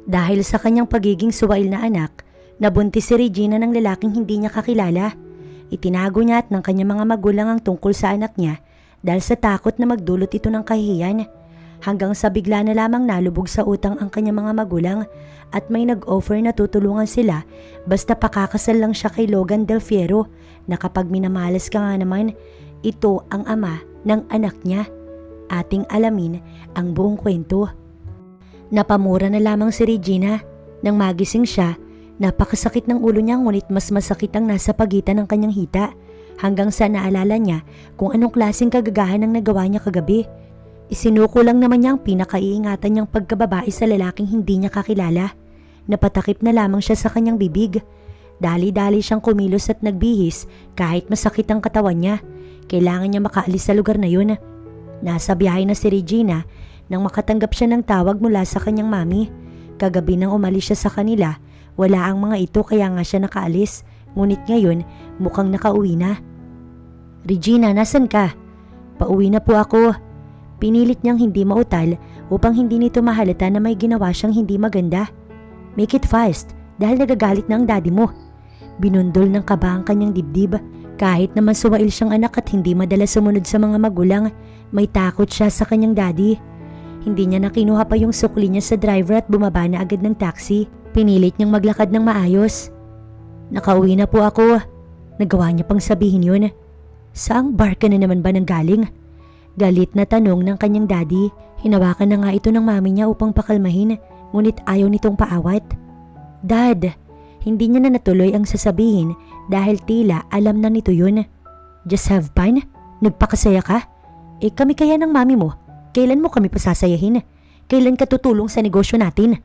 Dahil sa kanyang pagiging suwail na anak, nabuntis si Regina ng lalaking hindi niya kakilala. Itinago niya at ng kanyang mga magulang ang tungkol sa anak niya dahil sa takot na magdulot ito ng kahihiyan. Hanggang sa bigla na lamang nalubog sa utang ang kanyang mga magulang at may nag-offer na tutulungan sila basta pakakasal lang siya kay Logan Del Fiero na kapag minamalas ka nga naman, ito ang ama ng anak niya. Ating alamin ang buong kwento. Napamura na lamang si Regina. Nang magising siya, napakasakit ng ulo niya ngunit mas masakit ang nasa pagitan ng kanyang hita hanggang sa naalala niya kung anong klaseng kagagahan ang nagawa niya kagabi. Isinuko lang naman niya ang pinakaiingatan niyang pagkababae sa lalaking hindi niya kakilala. Napatakip na lamang siya sa kanyang bibig. Dali-dali siyang kumilos at nagbihis kahit masakit ang katawan niya. Kailangan niya makaalis sa lugar na yun. Nasa biyahe na si Regina nang makatanggap siya ng tawag mula sa kanyang mami. Kagabi nang umalis siya sa kanila, wala ang mga ito kaya nga siya nakaalis. Ngunit ngayon, mukhang nakauwi na. Regina, nasan ka? Pauwi na po ako. Pinilit niyang hindi mautal upang hindi nito mahalata na may ginawa siyang hindi maganda. Make it fast dahil nagagalit na ang daddy mo. Binundol ng kaba ang kanyang dibdib. Kahit naman suwail siyang anak at hindi madalas sumunod sa mga magulang, may takot siya sa kanyang daddy. Hindi niya nakinuha pa yung sukli niya sa driver at bumaba na agad ng taxi. Pinilit niyang maglakad ng maayos. Nakauwi na po ako. Nagawa niya pang sabihin yun. Saang bar ka na naman ba nang galing? Galit na tanong ng kanyang daddy. Hinawakan na nga ito ng mami niya upang pakalmahin, ngunit ayaw nitong paawat. Dad, hindi niya na natuloy ang sasabihin dahil tila alam na nito yun. Just have fun? Nagpakasaya ka? Kami kaya ng mami mo? Kailan mo kami pasasayahin? Kailan ka tutulong sa negosyo natin?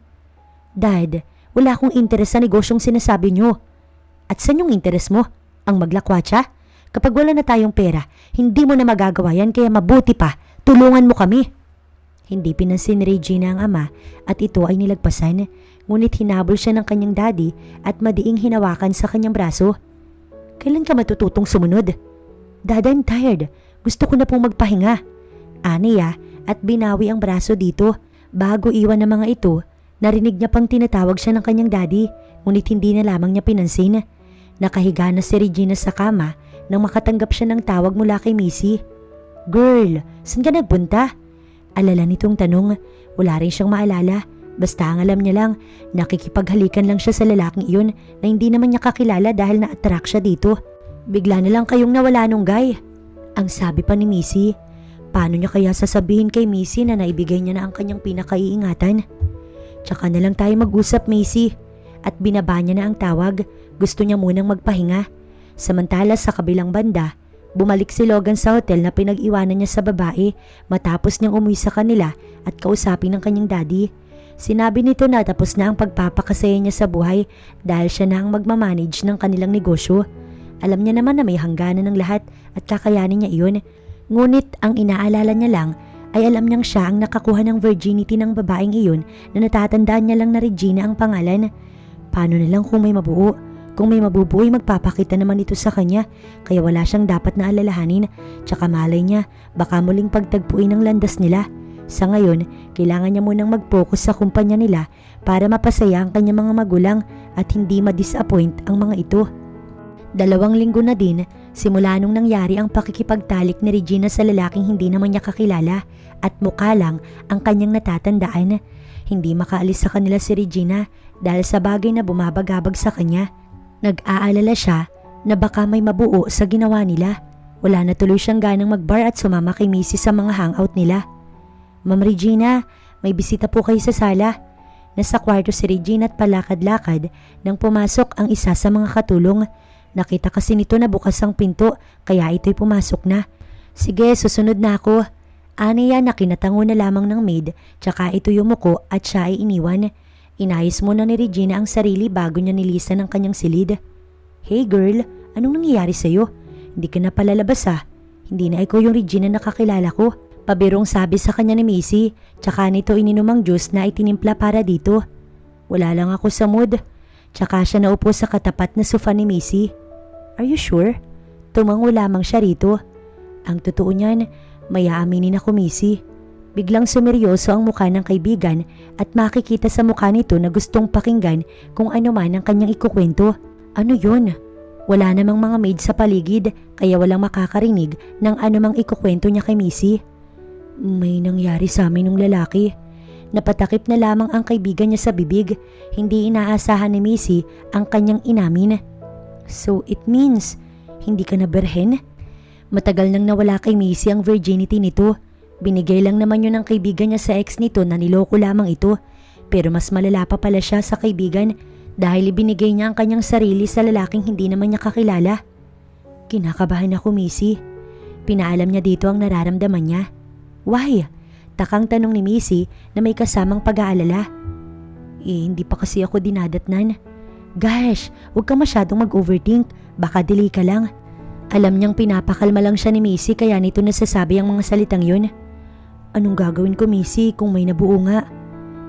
Dad, wala akong interes sa negosyong sinasabi niyo. At saan yung interes mo? Ang maglakwatsa? Kapag wala na tayong pera, hindi mo na magagawa yan kaya mabuti pa, tulungan mo kami. Hindi pinansin ni Regina ang ama at ito ay nilagpasan, ngunit hinabol siya ng kanyang daddy at madiing hinawakan sa kanyang braso. Kailan ka matututong sumunod? Dad, I'm tired. Gusto ko na pong magpahinga. Aniya at binawi ang braso dito. Bago iwan ng mga ito, narinig niya pang tinatawag siya ng kanyang daddy, ngunit hindi na lamang niya pinansin. Nakahiga na si Regina sa kama nang makatanggap siya ng tawag mula kay Missy. Girl, saan ka nagpunta? Alala nitong tanong. Wala rin siyang maalala. Basta ang alam niya lang, nakikipaghalikan lang siya sa lalaking iyon na hindi naman niya kakilala dahil na-attract siya dito. Bigla na lang kayong nawala nung guy. Ang sabi pa ni Missy. Paano niya kaya sasabihin kay Missy na naibigay niya na ang kanyang pinakaiingatan? Tsaka na lang tayo mag-usap, Missy. At binaba niya na ang tawag. Gusto niya munang magpahinga. Samantala sa kabilang banda, bumalik si Logan sa hotel na pinag-iwanan niya sa babae matapos niyang umuwi sa kanila at kausapin ng kanyang daddy. Sinabi nito na tapos na ang pagpapakasaya niya sa buhay dahil siya na ang magmamanage ng kanilang negosyo. Alam niya naman na may hangganan ng lahat at kakayanin niya iyon. Ngunit ang inaalala niya lang ay alam niyang siya ang nakakuha ng virginity ng babaeng iyon na natatandaan niya lang na Regina ang pangalan. Paano na lang kung may mabuo? Kung may mabubuo ay magpapakita naman ito sa kanya kaya wala siyang dapat na alalahanin. Tsaka malay niya baka muling pagtagpuin ang landas nila. Sa ngayon, kailangan niya munang mag-focus sa kumpanya nila para mapasaya ang kanyang mga magulang at hindi ma-disappoint ang mga ito. 2 linggo na din simula nung nangyari ang pakikipagtalik ni Regina sa lalaking hindi naman niya kakilala at mukha lang ang kanyang natatandaan. Hindi makaalis sa kanila si Regina dahil sa bagay na bumabagabag sa kanya. Nag-aalala siya na baka may mabuo sa ginawa nila. Wala na tuloy siyang ganang mag-bar at sumama kay Missy sa mga hangout nila. Ma'am Regina, may bisita po kayo sa sala. Nasa kwarto si Regina at palakad-lakad nang pumasok ang isa sa mga katulong. Nakita kasi nito na bukas ang pinto kaya ito'y pumasok na. Sige, susunod na ako. Aniya na kinatango na lamang ng maid tsaka ito yumuko at siya ay iniwan. Inayos muna ni Regina ang sarili bago niya nilisan ang kanyang silid. Hey girl, anong nangyayari sa'yo? Hindi ka na palalabas ah. Hindi na ikaw yung Regina na kakilala ko. Pabirong sabi sa kanya ni Missy, tsaka nito ininom ang juice na itinimpla para dito. Wala lang ako sa mood. Tsaka siya naupo sa katapat na sofa ni Missy. Are you sure? Tumango lamang siya rito. Ang totoo niyan, may aaminin ako Missy. Biglang sumeryoso ang mukha ng kaibigan at makikita sa mukha nito na gustong pakinggan kung ano man ang kanyang ikukwento. Ano yun? Wala namang mga maid sa paligid kaya walang makakarinig ng anumang ikukwento niya kay Missy. May nangyari sa amin ng lalaki. Napatakip na lamang ang kaibigan niya sa bibig. Hindi inaasahan ni Missy ang kanyang inamin. So it means, hindi ka na berhen? Matagal nang nawala kay Missy ang virginity nito. Binigay lang naman yun ng kaibigan niya sa ex nito na niloko lamang ito. Pero mas malala pa pala siya sa kaibigan dahil ibinigay niya ang kanyang sarili sa lalaking hindi naman niya kakilala. Kinakabahan ako, Missy. Pinaalam niya dito ang nararamdaman niya. Why? Takang tanong ni Missy na may kasamang pag-aalala. Hindi pa kasi ako dinadatnan. Gosh, huwag ka masyadong mag-overthink. Baka delay ka lang. Alam niyang pinapakalma lang siya ni Missy kaya nito nasasabi ang mga salitang yun. Anong gagawin ko, Missy, kung may nabuo nga?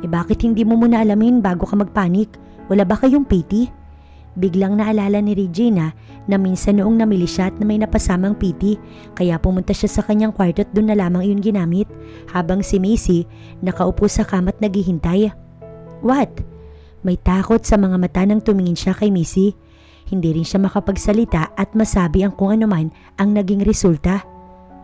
Bakit hindi mo muna alamin bago ka magpanik? Wala ba kayong piti? Biglang naalala ni Regina na minsan noong namili siya at na may napasamang piti kaya pumunta siya sa kanyang kwarto at doon na lamang iyon ginamit habang si Missy nakaupo sa kama at naghihintay. What? May takot sa mga mata nang tumingin siya kay Missy. Hindi rin siya makapagsalita at masabi ang kung ano man ang naging resulta.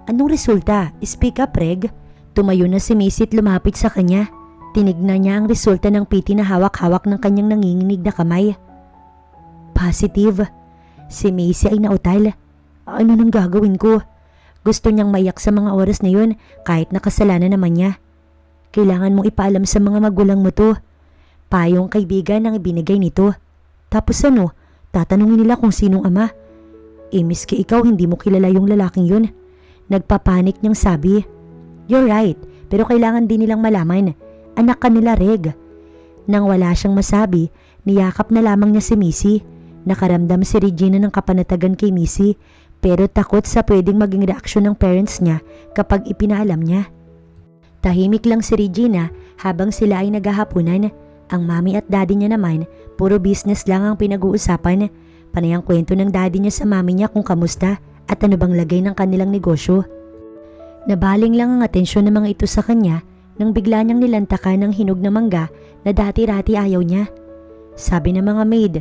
Anong resulta? Speak up, Reg. Tumayo na si Missy at lumapit sa kanya. Tinignan niya ang resulta ng piti na hawak-hawak ng kanyang nanginginig na kamay. Positive. Si Missy ay nautal. Ano nang gagawin ko? Gusto niyang maiyak sa mga oras na yun kahit nakasalanan naman niya. Kailangan mong ipaalam sa mga magulang mo to. Payong kaibigan ang ibinigay nito. Tapos ano? Tatanungin nila kung sinong ama. Miski ikaw hindi mo kilala yung lalaking yun. Nagpapanik niyang sabi. You're right, pero kailangan din nilang malaman. Anak ka nila, Reg. Nang wala siyang masabi, niyakap na lamang niya si Missy. Nakaramdam si Regina ng kapanatagan kay Missy pero takot sa pwedeng maging reaksyon ng parents niya kapag ipinaalam niya. Tahimik lang si Regina habang sila ay naghahapunan. Ang mami at daddy niya naman, puro business lang ang pinag-uusapan. Panay ang kwento ng daddy niya sa mami niya kung kamusta at ano bang lagay ng kanilang negosyo. Nabaling lang ang atensyon ng mga ito sa kanya nang bigla niyang nilantakan ng hinog na mangga na dati-rati ayaw niya. Sabi ng mga maid,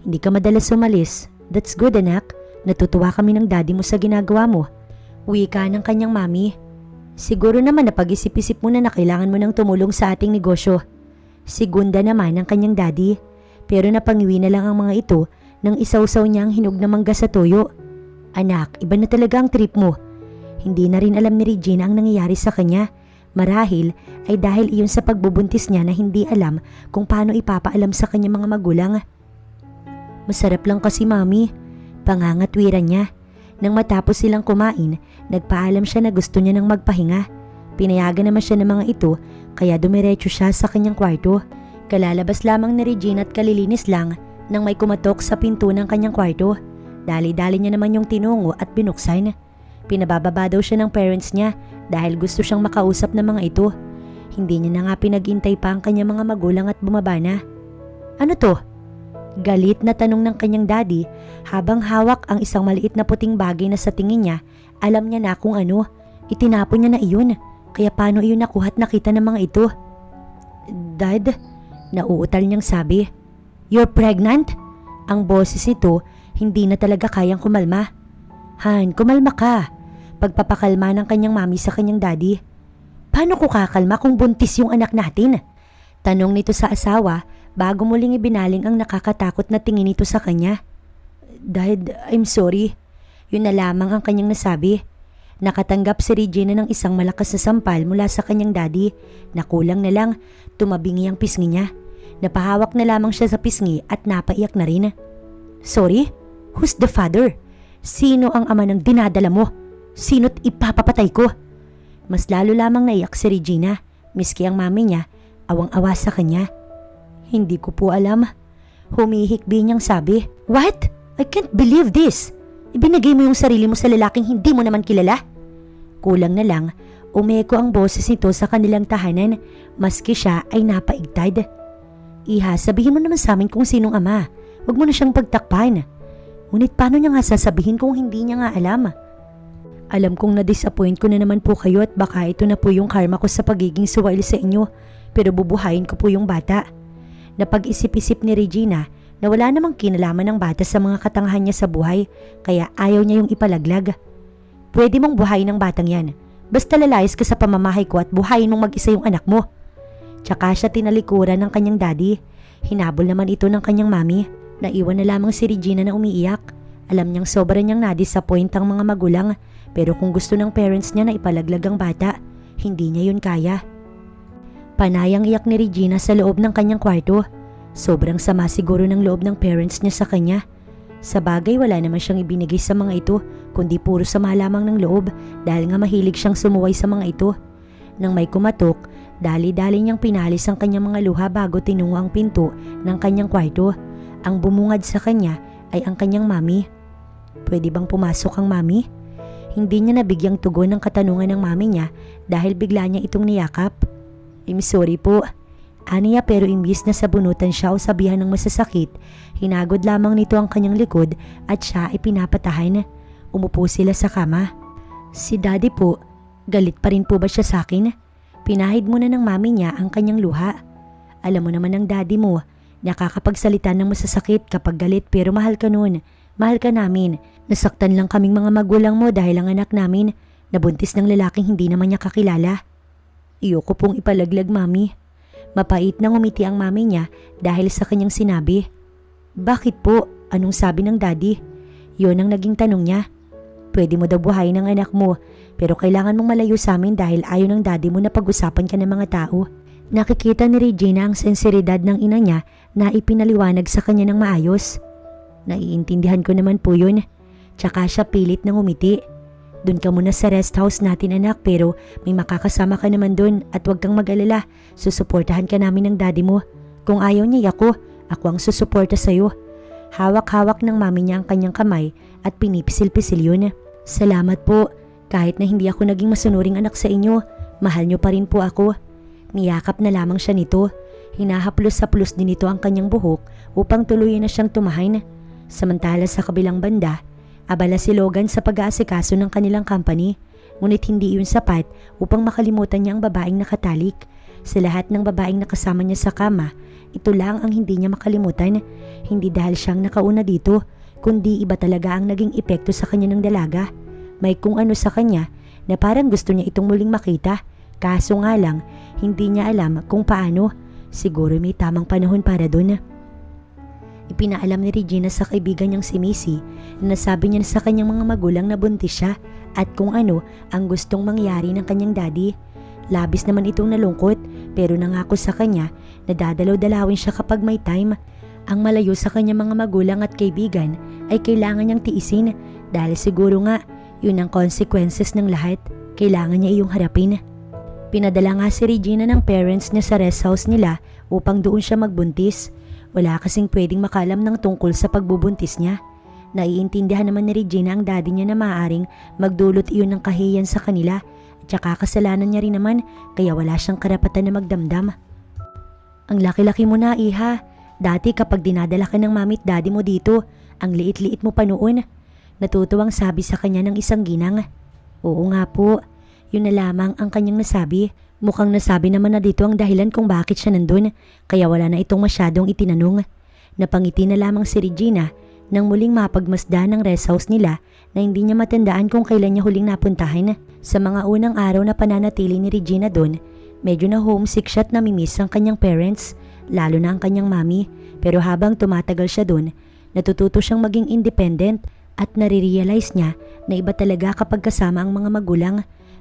hindi ka madalas umalis. That's good, anak. Natutuwa kami ng daddy mo sa ginagawa mo. Wika ng kanyang mami. Siguro naman na pag-isip-isip mo na kailangan mo nang tumulong sa ating negosyo. Sigunda naman ng kanyang daddy. Pero napangiwi na lang ang mga ito nang isawsaw niya ang hinog na mangga sa toyo. Anak, iba na talaga ang trip mo. Hindi na rin alam ni Regina ang nangyayari sa kanya. Marahil ay dahil iyon sa pagbubuntis niya na hindi alam kung paano ipapaalam sa kanyang mga magulang. Masarap lang kasi, mami. Pangangatwiran niya. Nang matapos silang kumain, nagpaalam siya na gusto niya nang magpahinga. Pinayagan naman siya ng mga ito kaya dumiretso siya sa kanyang kwarto. Kalalabas lamang ni Regina at kalilinis lang nang may kumatok sa pinto ng kanyang kwarto. Dali-dali niya naman yung tinungo at binuksan. Pinabababa daw siya ng parents niya dahil gusto siyang makausap ng mga ito. Hindi niya na nga pinag-intay pa ang kanyang mga magulang at bumaba na. Ano to? Galit na tanong ng kanyang daddy habang hawak ang isang maliit na puting bagay na sa tingin niya alam niya na kung ano. Itinapon niya na iyon kaya paano iyon nakuha at nakita ng mga ito? Dad, nauutal niyang sabi. You're pregnant? Ang boses ito hindi na talaga kayang kumalma. Han, kumalma ka. Pagpapakalma ng kanyang mami sa kanyang daddy. Paano ko kakalma kung buntis yung anak natin? Tanong nito sa asawa bago muling ibinaling ang nakakatakot na tingin nito sa kanya. Dad, I'm sorry. Yun na lamang ang kanyang nasabi. Nakatanggap si Regina ng isang malakas na sampal mula sa kanyang daddy. Nakulang na lang, tumabingi ang pisngi niya. Napahawak na lamang siya sa pisngi at napaiyak na rin. Sorry? Who's the father? Sino ang ama ng dinadala mo? Sino't ipapapatay ko? Mas lalo lamang naiyak si Regina, miski ang mami niya, awang-awa sa kanya. Hindi ko po alam. Humihikbi niyang sabi. What? I can't believe this. Ibinigay mo yung sarili mo sa lalaking hindi mo naman kilala? Kulang na lang, umeko ang boses nito sa kanilang tahanan, maski siya ay napaigtad. Iha, sabihin mo naman sa amin kung sinong ama. Huwag mo na siyang pagtakpan. Ngunit paano niya nga sasabihin kung hindi niya nga alam? Alam kong na-disappoint ko na naman po kayo at baka ito na po yung karma ko sa pagiging suwail sa inyo, pero bubuhayin ko po yung bata. Napag-isip-isip ni Regina na wala namang kinalaman ng bata sa mga katangahan niya sa buhay, kaya ayaw niya yung ipalaglag. Pwede mong buhayin ng batang yan. Basta lalayas ka sa pamamahay ko at buhayin mong mag-isa yung anak mo. Tsaka siya tinalikuran ng kanyang daddy. Hinabol naman ito ng kanyang mami. Naiwan na lamang si Regina na umiiyak. Alam niyang sobra niyang na-disappoint ang mga magulang, pero kung gusto ng parents niya na ipalaglag ang bata, hindi niya yun kaya. Panayang iyak ni Regina sa loob ng kanyang kwarto. Sobrang sama siguro ng loob ng parents niya sa kanya. Sa bagay, wala naman siyang ibinigay sa mga ito, kundi puro sama lamang ng loob dahil nga mahilig siyang sumuway sa mga ito. Nang may kumatok, dali-dali niyang pinalis ang kanyang mga luha bago tinungo ang pinto ng kanyang kwarto. Ang bumungad sa kanya ay ang kanyang mami. Pwede bang pumasok ang mami? Hindi niya nabigyang tugon ng katanungan ng mami niya dahil bigla niya itong niyakap. I'm sorry po. Aniya, pero imbis na sabunutan siya o sabihan ng masasakit, hinagod lamang nito ang kanyang likod at siya ay pinapatahan. Umupo sila sa kama. Si daddy po, galit pa rin po ba siya sa akin? Pinahid muna ng mami niya ang kanyang luha. Alam mo naman ng daddy mo, nakakapagsalita ng masasakit kapag galit, pero mahal ka nun. Mahal ka namin. Nasaktan lang kaming mga magulang mo dahil ang anak namin nabuntis ng lalaking hindi naman niya kakilala. Iyoko pong ipalaglag, mami. Mapait nang umiti ang mami niya dahil sa kanyang sinabi. Bakit po? Anong sabi ng daddy? Yun ang naging tanong niya. Pwede mo daw buhayin ang anak mo, pero kailangan mong malayo sa amin dahil ayaw ng daddy mo na pag-usapan ka ng mga tao. Nakikita ni Regina ang sensiridad ng ina niya na ipinaliwanag sa kanya ng maayos. Naiintindihan ko naman po yun. Tsaka siya pilit ng umiti. Doon ka muna sa rest house natin, anak, pero may makakasama ka naman doon at huwag kang mag-alala. Susuportahan ka namin ng daddy mo. Kung ayaw niya ako ang susuporta sa'yo. Hawak-hawak ng mami niya ang kanyang kamay at pinipisil-pisil yun. Salamat po. Kahit na hindi ako naging masunuring anak sa inyo, mahal niyo pa rin po ako. Niyakap na lamang siya nito. Hinahaplos-haplos din ito ang kanyang buhok upang tuluyan na siyang tumahin. Samantala sa kabilang banda, abala si Logan sa pag-aasikaso ng kanilang company, ngunit hindi iyon sapat upang makalimutan niya ang babaeng nakatalik. Sa lahat ng babaeng nakasama niya sa kama, ito lang ang hindi niya makalimutan. Hindi dahil siyang nakauna dito, kundi iba talaga ang naging epekto sa kanya ng dalaga. May kung ano sa kanya na parang gusto niya itong muling makita, kaso nga lang, hindi niya alam kung paano. Siguro may tamang panahon para dun. Ipinaalam ni Regina sa kaibigan niyang si Missy na nasabi niya sa kanyang mga magulang na buntis siya at kung ano ang gustong mangyari ng kanyang daddy. Labis naman itong nalungkot, pero nangako sa kanya na dadalaw-dalawin siya kapag may time. Ang malayo sa kanyang mga magulang at kaibigan ay kailangan niyang tiisin dahil siguro nga yun ang consequences ng lahat. Kailangan niya iyong harapin. Pinadala nga si Regina ng parents niya sa rest house nila upang doon siya magbuntis. Wala kasing pwedeng makalam ng tungkol sa pagbubuntis niya. Naiintindihan naman ni Regina ang daddy niya na maaaring magdulot iyon ng kahiyan sa kanila at saka kasalanan niya rin naman kaya wala siyang karapatan na magdamdam. Ang laki-laki mo na, iha. Dati kapag dinadala ka ng mami at daddy mo dito, ang liit-liit mo pa noon. Natutuwang sabi sa kanya ng isang ginang. Oo nga po, yun na lamang ang kanyang nasabi. Mukhang nasabi naman na dito ang dahilan kung bakit siya nandun, kaya wala na itong masyadong itinanong. Napangiti na lamang si Regina nang muling mapagmasdan ng rest house nila na hindi niya matandaan kung kailan niya huling napuntahan. Sa mga unang araw na pananatili ni Regina doon, medyo na homesick siya at namimiss ang kanyang parents, lalo na ang kanyang mami. Pero habang tumatagal siya doon, natututo siyang maging independent at nare-realize niya na iba talaga kapag kasama ang mga magulang.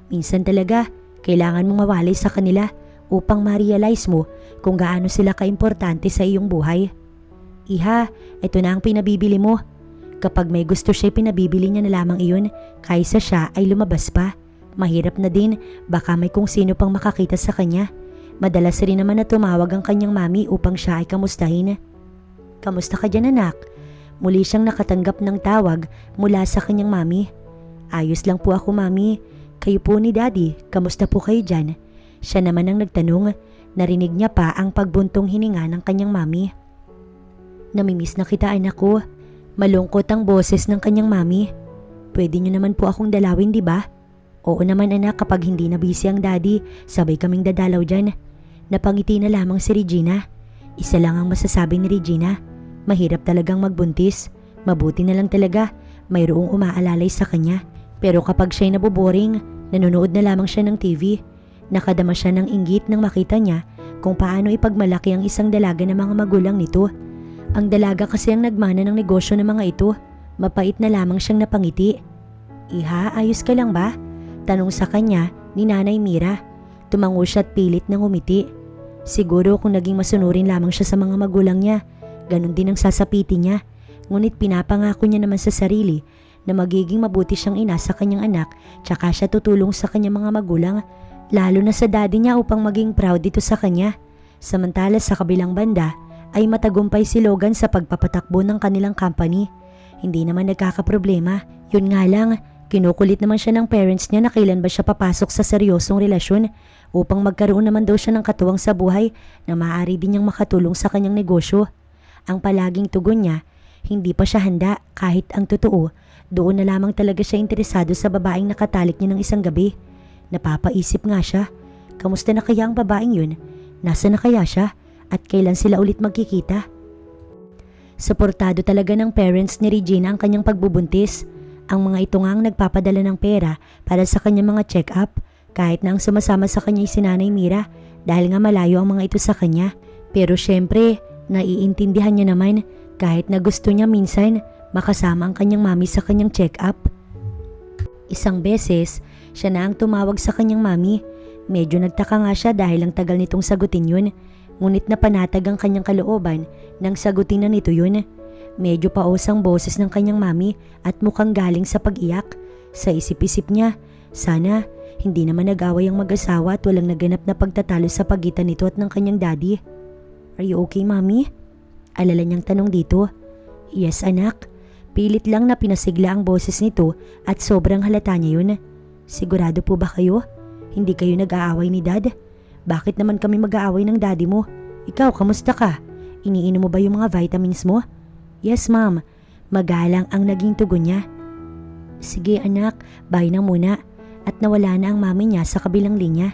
Minsan talaga, kailangan mong mawalay sa kanila upang ma-realize mo kung gaano sila kaimportante sa iyong buhay. Iha, ito na ang pinabibili mo. Kapag may gusto siya, pinabibili niya na lamang iyon kaysa siya ay lumabas pa. Mahirap na din, baka may kung sino pang makakita sa kanya. Madalas rin naman na tumawag ang kanyang mami upang siya ay kamustahin. Kamusta ka dyan, anak? Muli siyang nakatanggap ng tawag mula sa kanyang mami. Ayos lang po ako, mami. Kayo po ni daddy, kamusta po kayo dyan? Siya naman ang nagtanong. Narinig niya pa ang pagbuntong hininga ng kanyang mami. Namimiss na kita, anak ko. Malungkot ang boses ng kanyang mami. Pwede niyo naman po akong dalawin, di ba? Oo naman anak, kapag hindi na busy ang daddy, sabay kaming dadalaw dyan. Napangiti na lamang si Regina. Isa lang ang masasabi ni Regina. Mahirap talagang magbuntis. Mabuti na lang talaga, mayroong umaalalay sa kanya. Pero kapag siya'y naboboring, nanonood na lamang siya ng TV. Nakadama siya ng inggit nang makita niya kung paano ipagmalaki ang isang dalaga ng mga magulang nito. Ang dalaga kasi ang nagmana ng negosyo ng mga ito. Mapait na lamang siyang napangiti. Iha, ayos ka lang ba? Tanong sa kanya ni Nanay Mira. Tumango siya at pilit nang umiti. Siguro kung naging masunurin lamang siya sa mga magulang niya, ganun din ang sasapitin niya. Ngunit pinapangako niya naman sa sarili na magiging mabuti siyang ina sa kanyang anak, tsaka siya tutulong sa kanyang mga magulang, lalo na sa daddy niya upang maging proud dito sa kanya. Samantala sa kabilang banda ay matagumpay si Logan sa pagpapatakbo ng kanilang company. Hindi naman nagkakaproblema. Yun nga lang, kinukulit naman siya ng parents niya na kailan ba siya papasok sa seryosong relasyon upang magkaroon naman daw siya ng katuwang sa buhay na maaari din niyang makatulong sa kanyang negosyo. Ang palaging tugon niya, hindi pa siya handa kahit ang totoo, doon na lamang talaga siya interesado sa babaeng nakatalik niya ng isang gabi. Napapaisip nga siya, kamusta na kaya ang babaeng yun? Nasa na kaya siya? At kailan sila ulit magkikita? Suportado talaga ng parents ni Regina ang kanyang pagbubuntis. Ang mga ito nga ang nagpapadala ng pera para sa kanyang mga check-up, kahit na ang sumasama sa kanya ay si Nanay Mira dahil nga malayo ang mga ito sa kanya. Pero syempre, naiintindihan niya naman kahit na gusto niya minsan makasama ang kanyang mami sa kanyang check-up. Isang beses, siya na ang tumawag sa kanyang mami. Medyo nagtaka nga siya dahil ang tagal nitong sagutin yun. Ngunit napanatag ang kanyang kalooban nang sagutin na nito yun. Medyo paos ang boses ng kanyang mami at mukhang galing sa pag-iyak. Sa isip-isip niya, sana hindi naman nag-away ang mag-asawa at walang naganap na pagtatalo sa pagitan nito at ng kanyang daddy. Are you okay, mami? Alala niyang tanong dito. Yes, anak. Pilit lang na pinasigla ang boses nito at sobrang halata niya yun. Sigurado po ba kayo? Hindi kayo nag-aaway ni dad? Bakit naman kami mag-aaway ng daddy mo? Ikaw, kamusta ka? Iniinom mo ba yung mga vitamins mo? Yes, ma'am. Magalang ang naging tugon niya. Sige anak, bye na muna. At nawala na ang mami niya sa kabilang linya.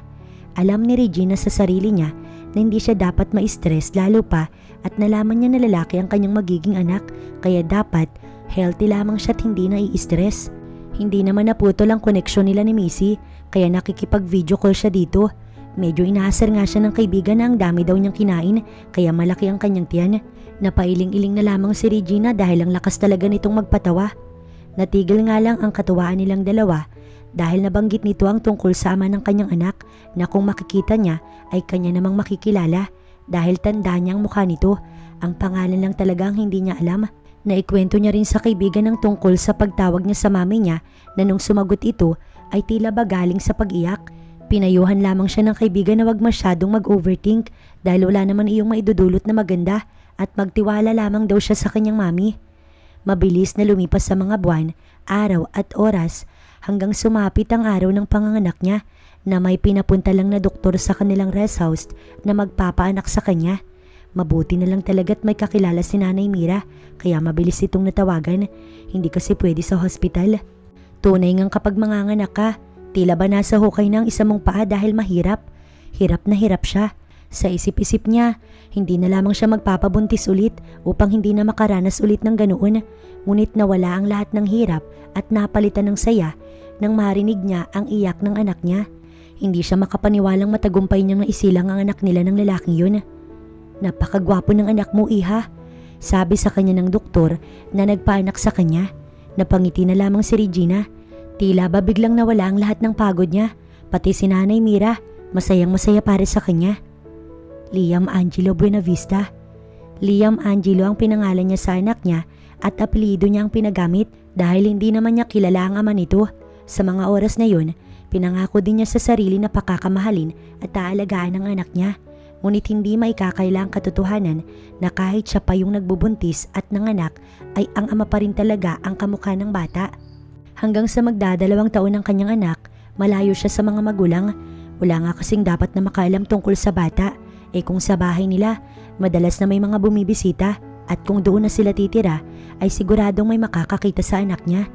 Alam ni Regina sa sarili niya na hindi siya dapat ma-stress lalo pa at nalaman niya na lalaki ang kanyang magiging anak, kaya dapat healthy lamang siya at hindi nai-stress. Hindi naman naputol ang koneksyon nila ni Missy, kaya nakikipag-video call siya dito. Medyo inaasar nga siya ng kaibigan na ang dami daw niyang kinain, kaya malaki ang kanyang tiyan. Napailing-iling na lamang si Regina dahil ang lakas talaga nitong magpatawa. Natigil nga lang ang katuwaan nilang dalawa dahil nabanggit nito ang tungkol sa ama ng kanyang anak na kung makikita niya ay kanya namang makikilala dahil tanda niya ang mukha nito. Ang pangalan lang talaga ang hindi niya alam. Naikwento niya rin sa kaibigan ng tungkol sa pagtawag niya sa mami niya na nung sumagot ito ay tila ba galing sa pag-iyak. Pinayuhan lamang siya ng kaibigan na wag masyadong mag-overthink dahil wala naman iyong maidudulot na maganda at magtiwala lamang daw siya sa kanyang mami. Mabilis na lumipas sa mga buwan, araw at oras hanggang sumapit ang araw ng panganganak niya na may pinapunta lang na doktor sa kanilang rest house na magpapaanak sa kanya. Mabuti na lang talaga't may kakilala si Nanay Mira kaya mabilis itong natawagan, hindi kasi pwede sa hospital. Tunay ngang kapag manganganak ka, tila ba nasa hukay ng isa mong paa dahil mahirap. Hirap na hirap siya. Sa isip-isip niya, hindi na lamang siya magpapabuntis ulit upang hindi na makaranas ulit ng ganoon. Ngunit nawala ang lahat ng hirap at napalitan ng saya nang marinig niya ang iyak ng anak niya. Hindi siya makapaniwalang matagumpay niyang naisilang ang anak nila ng lalaking yun. Napakagwapo ng anak mo, iha, sabi sa kanya ng doktor na nagpaanak sa kanya. Napangiti na lamang si Regina. Tila ba biglang nawala ang lahat ng pagod niya, pati si Nanay Mira, masayang masaya para sa kanya. Liam Angelo Buenavista. Liam Angelo ang pinangalan niya sa anak niya at apelyido niya ang pinagamit dahil hindi naman niya kilala ang ama nito. Sa mga oras na yun, pinangako din niya sa sarili na pakakamahalin at aalagaan ang anak niya. Ngunit hindi maikakaila ang katotohanan na kahit siya pa yung nagbubuntis at nanganak ay ang ama pa rin talaga ang kamukha ng bata. Hanggang sa magdadalawang taon ng kanyang anak, malayo siya sa mga magulang. Wala nga kasing dapat na makaalam tungkol sa bata. Kung sa bahay nila, madalas na may mga bumibisita at kung doon na sila titira ay siguradong may makakakita sa anak niya.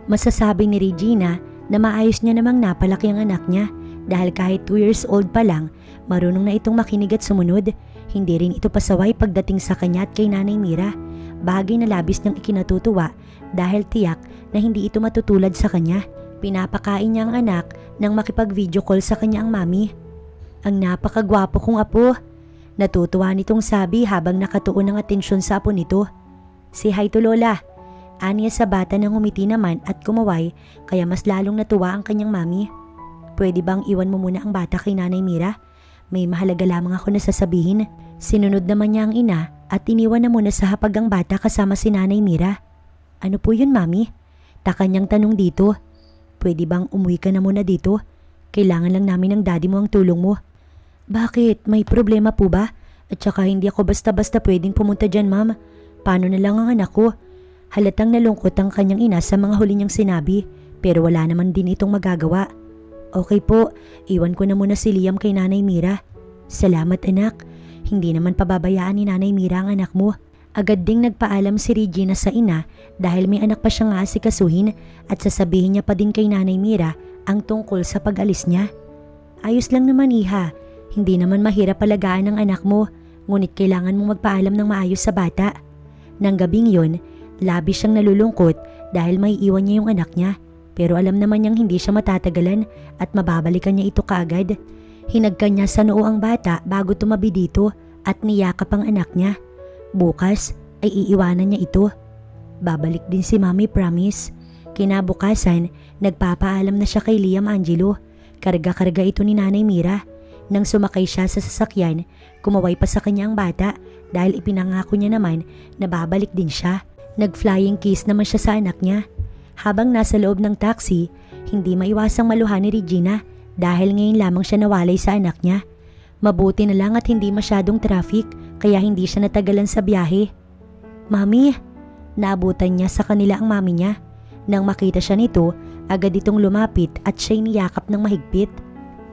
Masasabi ni Regina na maayos niya namang napalaki ang anak niya dahil kahit 2 years old pa lang, marunong na itong makinig at sumunod. Hindi rin ito pasaway pagdating sa kanya at kay Nanay Mira. Bagay na labis niyang ikinatutuwa dahil tiyak na hindi ito matutulad sa kanya. Pinapakain niya ang anak nang makipag-video call sa kanya ang mami. Ang napakagwapo kong apo. Natutuwa nitong sabi habang nakatuon ng atensyon sa apo nito. "Say hi to Lola." Aniya sa bata nang humiti naman at kumaway kaya mas lalong natuwa ang kanyang mami. "Pwede bang iwan mo muna ang bata kay Nanay Mira? May mahalaga lamang ako na sasabihin." Sinunod naman niya ang ina at iniwan na muna sa hapag ang bata kasama si Nanay Mira. "Ano po yun, mami?" Taka niyang tanong dito. "Pwede bang umuwi ka na muna dito? Kailangan lang namin ng daddy mo ang tulong mo." "Bakit? May problema po ba? At saka hindi ako basta-basta pwedeng pumunta dyan, ma'am. Paano na lang ang anak ko?" Halatang nalungkot ang kanyang ina sa mga huli niyang sinabi pero wala naman din itong magagawa. "Okay po, iwan ko na muna si Liam kay Nanay Mira." "Salamat anak. Hindi naman pababayaan ni Nanay Mira ang anak mo." Agad ding nagpaalam si Regina sa ina dahil may anak pa siyang aasikasuhin at sasabihin niya pa din kay Nanay Mira ang tungkol sa pag-alis niya. "Ayos lang naman iha. Hindi naman mahirap alagaan ang anak mo, ngunit kailangan mong magpaalam ng maayos sa bata." Nang gabing yun, labis siyang nalulungkot dahil may iwan niya yung anak niya pero alam naman niyang hindi siya matatagalan at mababalikan niya ito kaagad. Hinagkan niya sa noo ang bata bago tumabi dito at niyakap ang anak niya. Bukas ay iiwanan niya ito. Babalik din si Mami, promise. Kinabukasan, nagpapaalam na siya kay Liam Angelo. Karga-karga ito ni Nanay Mira. Nang sumakay siya sa sasakyan, kumaway pa sa kanya ang bata dahil ipinangako niya naman na babalik din siya. Nag-flying kiss naman siya sa anak niya. Habang nasa loob ng taxi, hindi maiwasang maluha ni Regina dahil ngayon lamang siya nawalay sa anak niya. Mabuti na lang at hindi masyadong traffic kaya hindi siya natagalan sa biyahe. "Mami!" Naabutan niya sa kanila ang mami niya. Nang makita siya nito, agad itong lumapit at siya'y niyakap ng mahigpit.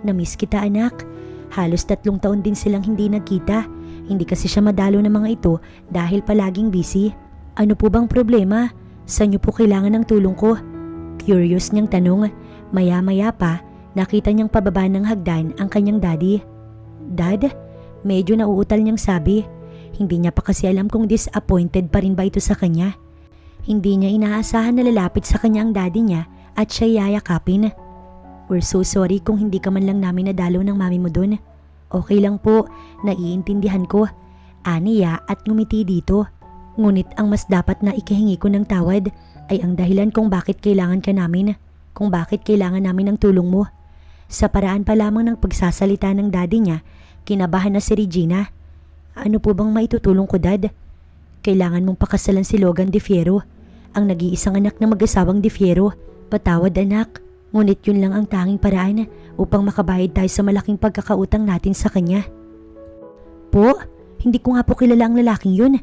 "Namiss kita anak. Halos 3 taon din silang hindi nagkita. Hindi kasi siya madalo ng mga ito dahil palaging busy." "Ano po bang problema? Saan niyo po kailangan ng tulong ko?" Curious niyang tanong. Maya-maya pa, nakita niyang pababa ng hagdan ang kanyang daddy. "Dad?" Medyo nauutal niyang sabi. Hindi niya pa kasi alam kung disappointed pa rin ba ito sa kanya. Hindi niya inaasahan na lalapit sa kanya ang daddy niya at siya yayakapin. "We're so sorry kung hindi ka man lang namin nadalo ng mami mo dun." "Okay lang po, naiintindihan ko." Aniya at ngumiti dito. Ngunit ang mas dapat na ikihingi ko ng tawad ay ang dahilan kung bakit kailangan ka namin, kung bakit kailangan namin ng tulong mo. Sa paraan pa lamang ng pagsasalita ng daddy niya, kinabahan na si Regina. "Ano po bang maitutulong ko, Dad?" "Kailangan mong pakasalan si Logan De Fiero, ang nag-iisang anak ng mag-asawang De Fiero. Patawad anak, ngunit yun lang ang tanging paraan upang makabayad tayo sa malaking pagkakautang natin sa kanya." "Po, hindi ko nga po kilala ang lalaking yun."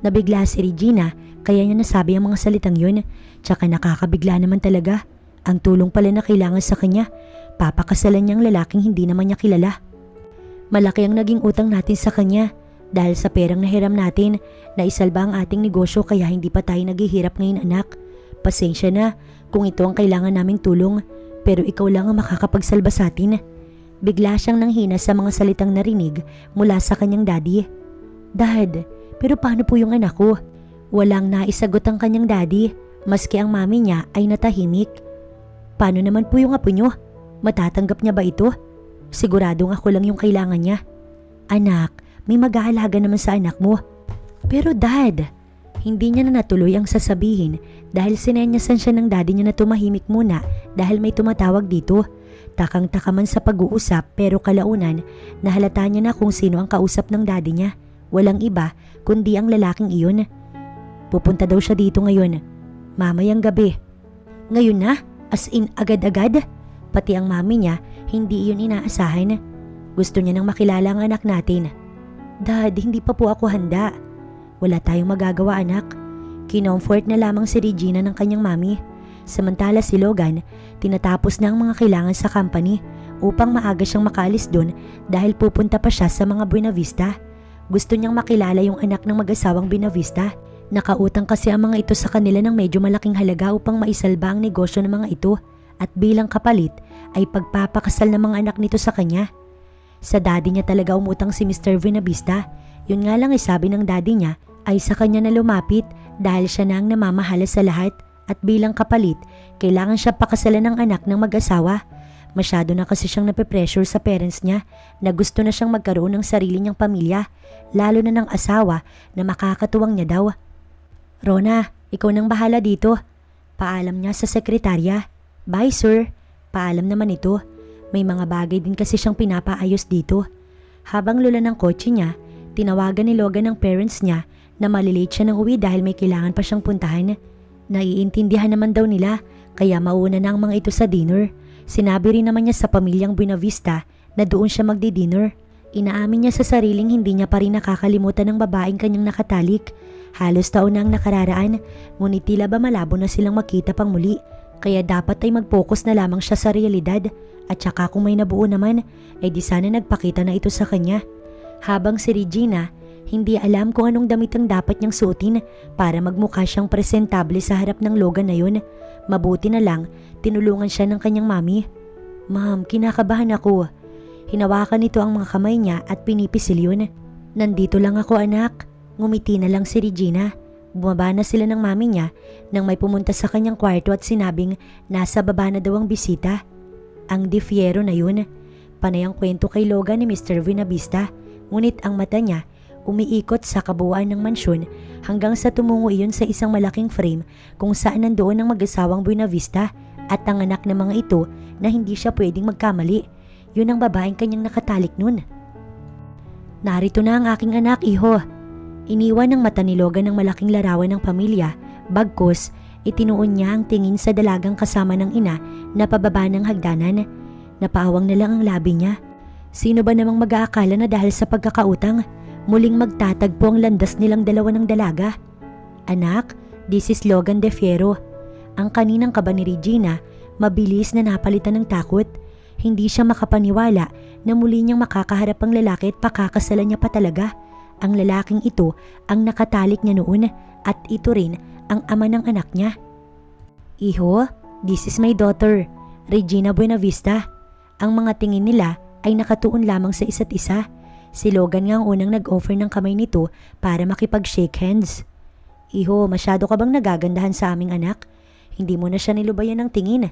Nabigla si Regina kaya niya nasabi ang mga salitang yun. Tsaka nakakabigla naman talaga. Ang tulong pala na kailangan sa kanya, papakasalan niya ang lalaking hindi naman niya kilala. Malaki ang naging utang natin sa kanya dahil sa perang nahiram natin na isalba ang ating negosyo kaya hindi pa tayo naghihirap ngayon anak. Pasensya na kung ito ang kailangan naming tulong pero ikaw lang ang makakapagsalba sa atin. Bigla siyang nanghina sa mga salitang narinig mula sa kanyang daddy. "Dad, pero paano po yung anak ko?" Walang naisagot ang kanyang daddy maski ang mami niya ay natahimik. "Paano naman po yung apo niyo? Matatanggap niya ba ito? Siguradong ako lang yung kailangan niya." "Anak, may mag-aalaga naman sa anak mo." "Pero Dad," hindi niya na natuloy ang sasabihin dahil sinenyasan siya ng daddy niya na tumahimik muna dahil may tumatawag dito. Takang-taka man sa pag-uusap pero kalaunan nahalata niya na kung sino ang kausap ng daddy niya. Walang iba kundi ang lalaking iyon. Pupunta daw siya dito ngayon, mamayang gabi. Ngayon na? As in agad-agad? Pati ang mami niya hindi iyon inaasahan. Gusto niya nang makilala ang anak natin. "Dad, hindi pa po ako handa." "Wala tayong magagawa anak." Kinomfort na lamang si Regina ng kanyang mami. Samantala si Logan, tinatapos na ang mga kailangan sa company upang maaga siyang makaalis doon dahil pupunta pa siya sa mga Buena Vista. Gusto niyang makilala yung anak ng mag-asawang Buena Vista Nakautang kasi ang mga ito sa kanila ng medyo malaking halaga upang maisalba ang negosyo ng mga ito at bilang kapalit ay pagpapakasal ng mga anak nito sa kanya. Sa daddy niya talaga umutang si Mr. Buenavista. Yun nga lang ay sabi ng daddy niya ay sa kanya na lumapit dahil siya na ang namamahala sa lahat at bilang kapalit kailangan siya pakasalan ng anak ng mag-asawa. Masyado na kasi siyang nape-pressure sa parents niya na gusto na siyang magkaroon ng sarili niyang pamilya, lalo na ng asawa na makakatuwang niya daw. Rona, ikaw nang bahala dito. Paalam niya sa sekretarya. Bye sir. Paalam naman ito. May mga bagay din kasi siyang pinapaayos dito. Habang lula ng kotse niya, tinawagan ni Logan ng parents niya na malilate siya ng uwi dahil may kailangan pa siyang puntahan. Naiintindihan naman daw nila kaya mauna na ang mga ito sa dinner. Sinabi rin naman niya sa pamilyang Buenavista na doon siya magdi-dinner. Inaamin niya sa sariling hindi niya pa rin nakakalimutan ng babaeng kanyang nakatalik. Halos taon na ang nakararaan, ngunit tila ba malabo na silang makita pang muli. Kaya dapat ay mag-focus na lamang siya sa realidad at saka kung may nabuo naman, ay di sana nagpakita na ito sa kanya. Habang si Regina, hindi alam kung anong damit ang dapat niyang suotin para magmukha siyang presentable sa harap ng Logan na yun. Mabuti na lang, tinulungan siya ng kanyang mami. Ma'am, kinakabahan ako. Hinawakan nito ang mga kamay niya at pinipisil yun. Nandito lang ako anak. Ngumiti na lang si Regina. Bumaba na sila ng mami niya nang may pumunta sa kanyang kwarto at sinabing nasa baba na daw ang bisita. Ang Di Fiero na yun. Panay ang kwento kay Logan ni Mr. Buenavista, ngunit ang mata niya umiikot sa kabuuan ng mansyon hanggang sa tumungo iyon sa isang malaking frame kung saan nandoon ang mag-asawang Buenavista at ang anak ng mga ito na hindi siya pwedeng magkamali. Yun ang babaeng kanyang nakatalik nun. Narito na ang aking anak, iho. Iniwan ng mata ni Logan ng malaking larawan ng pamilya, bagkus itinuon niya ang tingin sa dalagang kasama ng ina na pababa ng hagdanan. Napaawang na lang ang labi niya. Sino ba namang mag-aakala na dahil sa pagkakautang, muling magtatagpo ang landas nilang dalawa ng dalaga? Anak, this is Logan De Fiero. Ang kaninang kaba ni Regina, mabilis na napalitan ng takot. Hindi siya makapaniwala na muli niyang makakaharap ang lalaki at pakakasalan niya pa talaga. Ang lalaking ito ang nakatalik niya noon at ito rin ang ama ng anak niya. Iho, this is my daughter, Regina Buenavista. Ang mga tingin nila ay nakatuon lamang sa isa't isa. Si Logan nga ang unang nag-offer ng kamay nito para makipag-shake hands. Iho, masyado ka bang nagagandahan sa aming anak? Hindi mo na siya nilubayan ng tingin.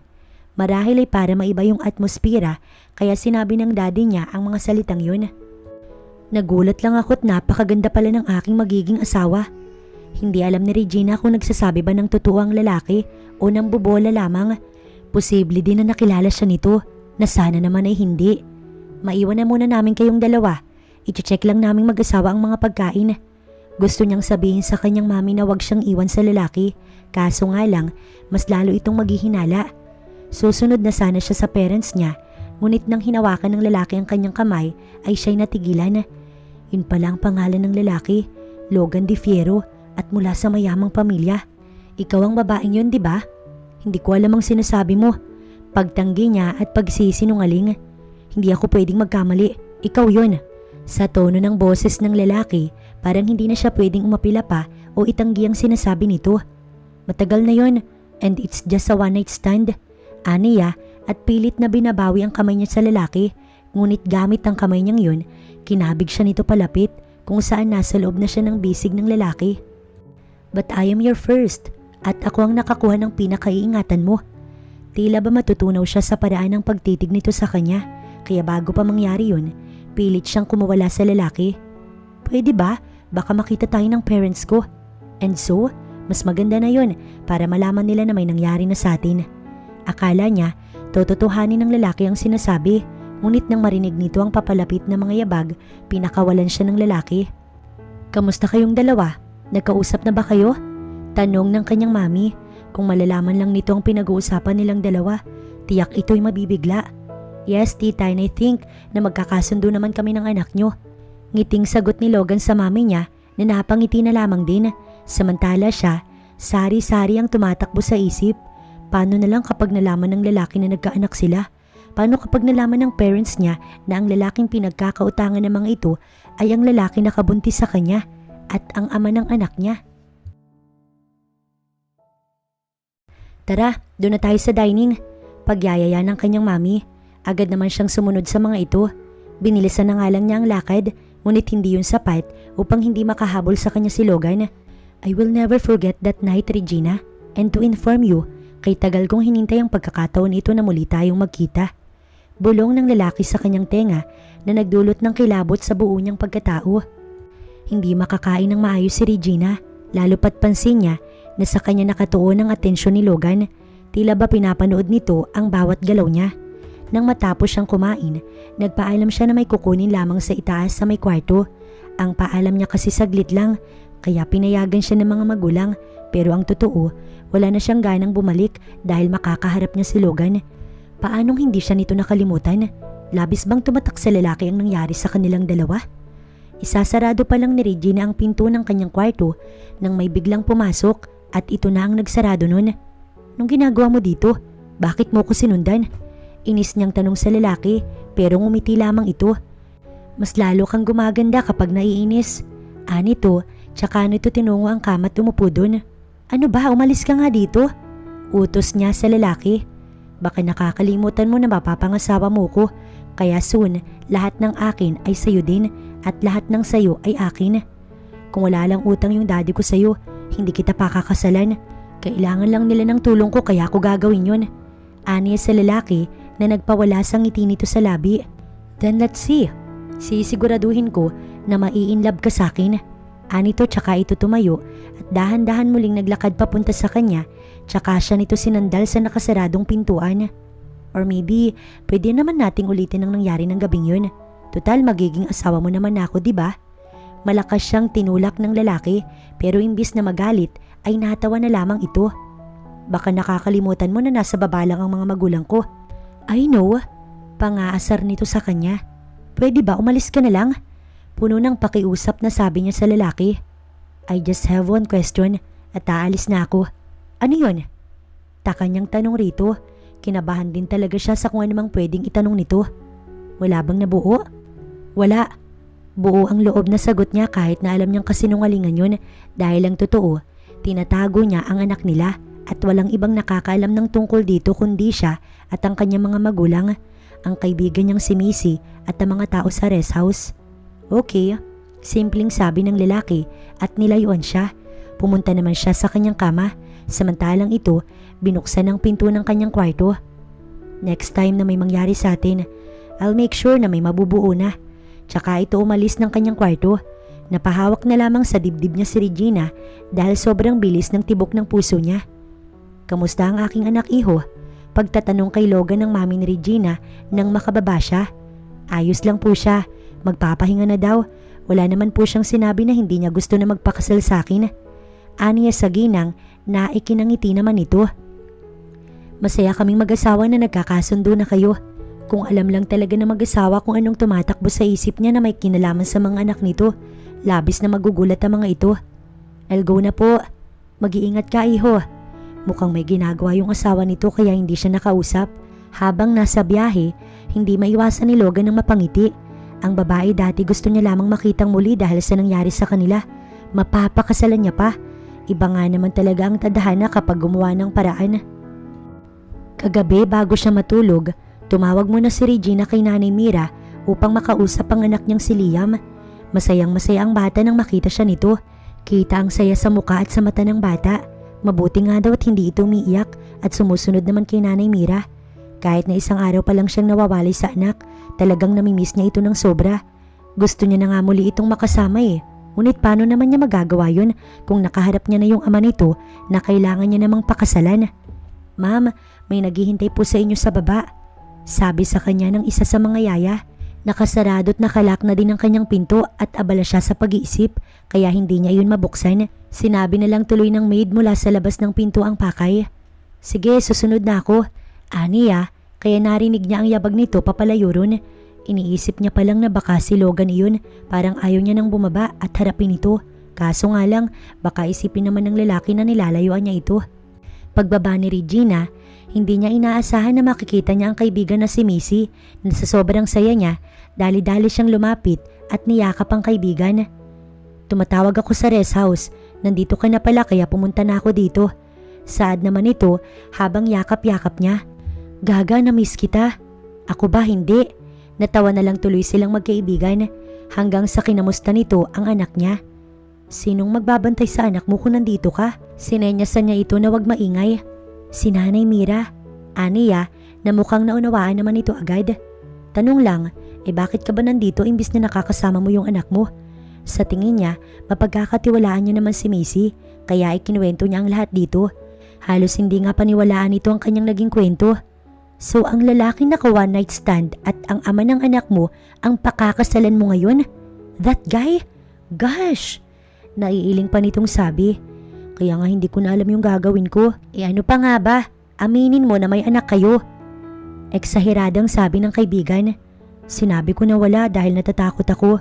Marahil ay para maiba yung atmosphere kaya sinabi ng daddy niya ang mga salitang yun. Nagulat lang ako at napakaganda pala ng aking magiging asawa. Hindi alam ni Regina kung nagsasabi ba ng totoo ang lalaki o ng bubola lamang. Posible din na nakilala siya nito na sana naman ay hindi. Maiwan na muna namin kayong dalawa. I-check lang naming mag-asawa ang mga pagkain. Gusto niyang sabihin sa kanyang mami na wag siyang iwan sa lalaki. Kaso nga lang, mas lalo itong maghihinala. Susunod na sana siya sa parents niya. Ngunit nang hinawakan ng lalaki ang kanyang kamay ay siya'y natigilan. Yun pala ang pangalan ng lalaki, Logan De Fiero, at mula sa mayamang pamilya. Ikaw ang babaeng yun, di ba? Hindi ko alam ang sinasabi mo. Pagtanggi niya at pagsisinungaling. Hindi ako pwedeng magkamali. Ikaw yun. Sa tono ng boses ng lalaki, parang hindi na siya pwedeng umapila pa o itanggi ang sinasabi nito. Matagal na yun, and it's just a one night stand. Aniya at pilit na binabawi ang kamay niya sa lalaki. Ngunit gamit ang kamay niyang yun, kinabig siya nito palapit kung saan nasa loob na siya ng bisig ng lalaki. But I am your first at ako ang nakakuha ng pinakaiingatan mo. Tila ba matutunaw siya sa paraan ng pagtitig nito sa kanya kaya bago pa mangyari yun, pilit siyang kumawala sa lalaki. Pwede ba? Baka makita tayo ng parents ko. And so, mas maganda na yun para malaman nila na may nangyari na sa atin. Akala niya, tototohanin ng lalaki ang sinasabi. Ngunit nang marinig nito ang papalapit na mga yabag, pinakawalan siya ng lalaki. Kamusta kayong dalawa? Nagkausap na ba kayo? Tanong ng kanyang mami. Kung malalaman lang nito ang pinag-uusapan nilang dalawa, tiyak ito'y mabibigla. Yes, tita, and I think na magkakasundo naman kami ng anak nyo. Ngiting sagot ni Logan sa mami niya na napangiti na lamang din. Samantala siya, sari-sari ang tumatakbo sa isip. Paano na lang kapag nalaman ng lalaki na nagkaanak sila? Paano kapag nalaman ng parents niya na ang lalaking pinagkakautangan ng mga ito ay ang lalaki na kabuntis sa kanya at ang ama ng anak niya? Tara, doon na tayo sa dining. Pagyayaya ng kanyang mami, agad naman siyang sumunod sa mga ito. Binilisan na nga lang niya ang lakad, ngunit hindi yun sapat upang hindi makahabol sa kanya si Logan. I will never forget that night, Regina. And to inform you, kay tagal kong hinintay ang pagkakataon ito na muli tayong magkita. Bulong ng lalaki sa kanyang tenga na nagdulot ng kilabot sa buo niyang pagkatao. Hindi makakain ng maayos si Regina, lalo pat pansin niya na sa kanya nakatuon ang atensyon ni Logan. Tila ba pinapanood nito ang bawat galaw niya. Nang matapos siyang kumain, nagpaalam siya na may kukunin lamang sa itaas sa may kwarto. Ang paalam niya kasi saglit lang, kaya pinayagan siya ng mga magulang, pero ang totoo, wala na siyang ganang bumalik dahil makakaharap niya si Logan. Paanong hindi siya nito nakalimutan? Labis bang tumatak sa lalaki ang nangyari sa kanilang dalawa? Isasarado pa lang ni Regina ang pinto ng kanyang kwarto nang may biglang pumasok at ito na ang nagsarado nun. Anong ginagawa mo dito? Bakit mo ko sinundan? Inis niyang tanong sa lalaki pero ngumiti lamang ito. Mas lalo kang gumaganda kapag naiinis. Anito, tsaka nito tinungo ang kama at umupo dun. Ano ba, umalis ka nga dito? Utos niya sa lalaki. Baka nakakalimutan mo na mapapangasawa mo ko, kaya soon lahat ng akin ay sayo din at lahat ng sayo ay akin. Kung wala lang utang yung daddy ko sayo, hindi kita pakakasalan. Kailangan lang nila ng tulong ko kaya ako gagawin yun. Aniya sa lalaki na nagpawala sa ngiti nito sa labi. Then let's see. Sisiguraduhin ko na mai-inlove ka sa akin. Anito tsaka ito tumayo at dahan-dahan muling naglakad papunta sa kanya tsaka siya nito sinandal sa nakasaradong pintuan. Or maybe, pwede naman nating ulitin ang nangyari ng gabing yun. Total, magiging asawa mo naman ako, diba? Malakas siyang tinulak ng lalaki pero imbis na magalit ay natawa na lamang ito. Baka nakakalimutan mo na nasa baba lang ang mga magulang ko. I know. Pangaasar nito sa kanya. Pwede ba umalis ka na lang? Puno ng pakiusap na sabi niya sa lalaki. I just have one question at aalis na ako. Ano yun? Taka niyang tanong rito. Kinabahan din talaga siya sa kung anumang pwedeng itanong nito. Wala bang nabuo? Wala. Buo ang loob na sagot niya kahit na alam niyang kasinungalingan yun dahil ang totoo, tinatago niya ang anak nila at walang ibang nakakaalam ng tungkol dito kundi siya at ang kanyang mga magulang, ang kaibigan niyang si Missy at ang mga tao sa rest house. Okay, simpleng sabi ng lalaki at nilayuan siya. Pumunta naman siya sa kanyang kama, samantalang ito binuksan ang pinto ng kanyang kwarto. Next time na may mangyari sa atin, I'll make sure na may mabubuo na. Tsaka ito umalis ng kanyang kwarto. Napahawak na lamang sa dibdib niya si Regina dahil sobrang bilis ng tibok ng puso niya. Kamusta ang aking anak, iho? Pagtatanong kay Logan ng mami ni Regina nang makababa siya. Ayos lang po siya. Magpapahinga na daw. Wala naman po siyang sinabi na hindi niya gusto na magpakasal sa akin. Aniya sa ginang na ikinangiti naman ito. Masaya kaming mag-asawa na nagkakasundo na kayo. Kung alam lang talaga na mag-asawa kung anong tumatakbo sa isip niya na may kinalaman sa mga anak nito, labis na magugulat ang mga ito. I'll go na po. Mag-iingat ka, iho. Mukhang may ginagawa yung asawa nito kaya hindi siya nakausap. Habang nasa biyahe, hindi maiwasan ni Logan ng mapangiti. Ang babae dati gusto niya lamang makitang muli dahil sa nangyari sa kanila. Mapapakasalan niya pa. Iba nga naman talaga ang tadhana kapag gumawa ng paraan. Kagabi bago siya matulog, tumawag muna si Regina kay Nanay Mira upang makausap ang anak niyang si Liam. Masayang-masaya ang bata nang makita siya nito. Kita ang saya sa muka at sa mata ng bata. Mabuti nga daw at hindi ito umiiyak at sumusunod naman kay Nanay Mira. Kahit na isang araw pa lang siyang nawawalay sa anak, talagang namimiss niya ito ng sobra. Gusto niya na nga muli itong makasama eh. Ngunit paano naman niya magagawa yun kung nakaharap niya na yung ama nito na kailangan niya namang pakasalan? Ma'am, may naghihintay po sa inyo sa baba. Sabi sa kanya ng isa sa mga yaya. Nakasarado't nakalak na din ang kanyang pinto at abala siya sa pag-iisip kaya hindi niya yun mabuksan. Sinabi na lang tuloy ng maid mula sa labas ng pinto ang pakay. Sige, susunod na ako. Aniya, kaya narinig niya ang yabag nito papalayo ron. Iniisip niya palang na baka si Logan iyon, parang ayaw niya nang bumaba at harapin ito. Kaso nga lang, baka isipin naman ng lalaki na nilalayuan niya ito. Pagbaba ni Regina, hindi niya inaasahan na makikita niya ang kaibigan na si Missy na sa sobrang saya niya, dali-dali siyang lumapit at niyakap ang kaibigan. Tumatawag ako sa rest house, nandito ka na pala kaya pumunta na ako dito. Saad naman ito habang yakap-yakap niya. Gaga, na-miss kita. Ako ba hindi? Natawa na lang tuloy silang magkaibigan hanggang sa kinamusta nito ang anak niya. Sinong magbabantay sa anak mo kung nandito ka? Sinenyasan niya ito na wag maingay. Si Nanay Mira. Aniya na mukhang naunawaan naman ito agad. Tanong lang, bakit ka ba nandito imbis na nakakasama mo yung anak mo? Sa tingin niya, mapagkakatiwalaan niya naman si Macy kaya ikinuwento niya ang lahat dito. Halos hindi nga paniwalaan ito ang kanyang naging kwento. So ang lalaking naka one night stand at ang ama ng anak mo ang pakakasalan mo ngayon? That guy? Gosh! Naiiling pa nitong sabi. Kaya nga hindi ko na alam yung gagawin ko. Ano pa nga ba? Aminin mo na may anak kayo. Eksaheradang sabi ng kaibigan. Sinabi ko na wala dahil natatakot ako.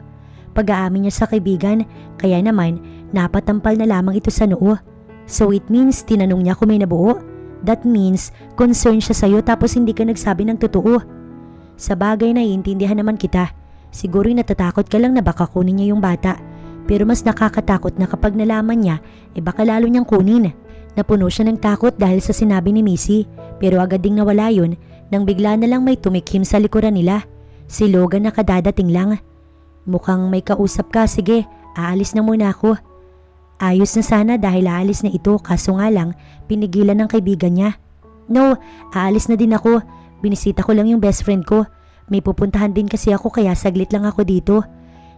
Pag-aamin niya sa kaibigan, kaya naman napatampal na lamang ito sa noo. So it means tinanong niya kung may nabuo. That means concerned siya sa'yo tapos hindi ka nagsabi ng totoo. Sa bagay na iintindihan naman kita. Siguro'y natatakot ka lang na baka kunin niya yung bata. Pero mas nakakatakot na kapag nalaman niya, baka lalo niyang kunin. Napuno siya ng takot dahil sa sinabi ni Missy. Pero agad ding nawala yun nang bigla na lang may tumikhim sa likuran nila. Si Logan na kadadating lang. Mukhang may kausap ka, sige, aalis na muna ako. Ayos na sana dahil aalis na ito kaso nga lang pinigilan ng kaibigan niya. No, aalis na din ako. Binisita ko lang yung best friend ko. May pupuntahan din kasi ako kaya saglit lang ako dito.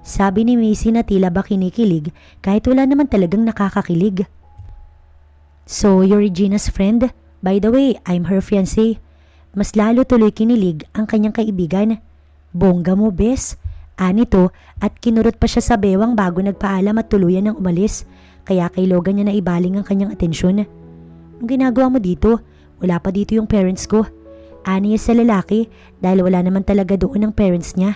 Sabi ni Missy na tila ba kinikilig kahit wala naman talagang nakakakilig. So, you're Regina's friend? By the way, I'm her fiancé. Mas lalo tuloy kinilig ang kanyang kaibigan. Bongga mo, bes. Anito at kinurot pa siya sa bewang bago nagpaalam at tuluyan ng umalis. Kaya kay Logan niya na ibaling ang kanyang atensyon. Anong ginagawa mo dito? Wala pa dito yung parents ko. Ani sa lalaki dahil wala naman talaga doon ang parents niya.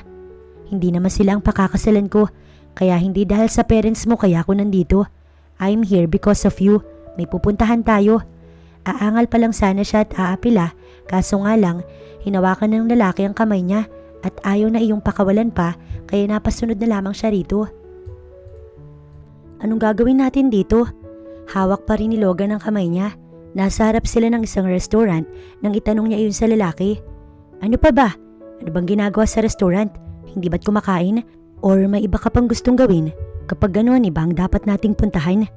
Hindi naman sila ang pakakasalan ko. Kaya hindi dahil sa parents mo kaya ako nandito. I'm here because of you. May pupuntahan tayo. Aangal pa lang sana siya at aapila. Kaso nga lang, hinawakan ng lalaki ang kamay niya at ayaw na iyong pakawalan pa kaya napasunod na lamang siya rito. Anong gagawin natin dito? Hawak pa rin ni Logan ang kamay niya. Nasa harap sila ng isang restaurant nang itanong niya iyon sa lalaki. Ano pa ba? Ano bang ginagawa sa restaurant? Hindi ba't kumakain? Or may iba ka pang gustong gawin? Kapag gano'n, iba ang dapat nating puntahan.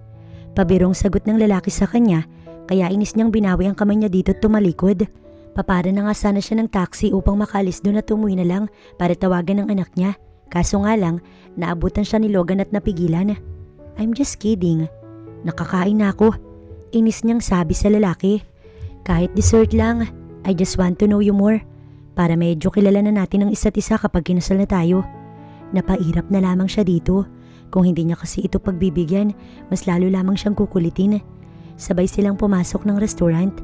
Pabirong sagot ng lalaki sa kanya kaya inis niyang binawi ang kamay niya dito at tumalikod. Papara na nga sana siya ng taxi upang makalis doon at umuwi na lang para tawagan ng anak niya. Kaso nga lang, naabutan siya ni Logan at napigilan. I'm just kidding. Nakakain na ako. Inis niyang sabi sa lalaki. Kahit dessert lang, I just want to know you more. Para medyo kilala na natin ang isa't isa kapag kinasal na tayo. Napairap na lamang siya dito. Kung hindi niya kasi ito pagbibigyan, mas lalo lamang siyang kukulitin. Sabay silang pumasok ng restaurant.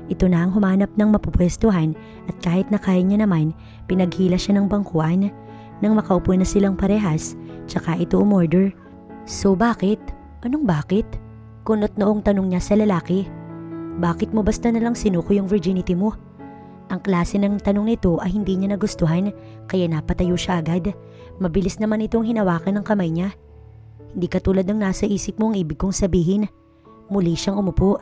Ito na ang humanap ng mapupwestuhan at kahit na kaya niya naman, pinaghila siya ng bangkuan. Nang makaupo na silang parehas, tsaka ito umorder. So bakit? Anong bakit? Kunot noong tanong niya sa lalaki. Bakit mo basta na lang sinuko yung virginity mo? Ang klase ng tanong nito ay hindi niya nagustuhan kaya napatayo siya agad. Mabilis naman itong hinawakan ng kamay niya. Hindi katulad ng nasa isip mo ang ibig kong sabihin. Muli siyang umupo.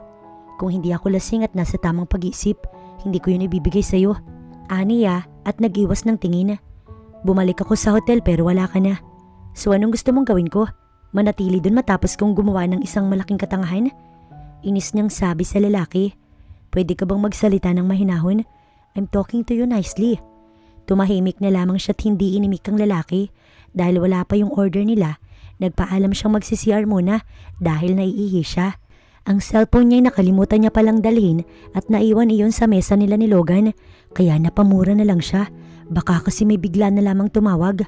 Kung hindi ako lasing at nasa tamang pag-iisip, hindi ko yun ibibigay sa'yo. Aniya at nag-iwas ng tingin. Bumalik ako sa hotel pero wala ka na. So anong gusto mong gawin ko? Manatili dun matapos kong gumawa ng isang malaking katangahan? Inis niyang sabi sa lalaki. Pwede ka bang magsalita ng mahinahon? I'm talking to you nicely. Tumahimik na lamang siya't hindi inimik ang lalaki. Dahil wala pa yung order nila, nagpaalam siyang magsi-CR muna dahil naiihi siya. Ang cellphone niya'y nakalimutan niya palang dalhin at naiwan iyon sa mesa nila ni Logan. Kaya napamura na lang siya. Baka kasi may bigla na lamang tumawag.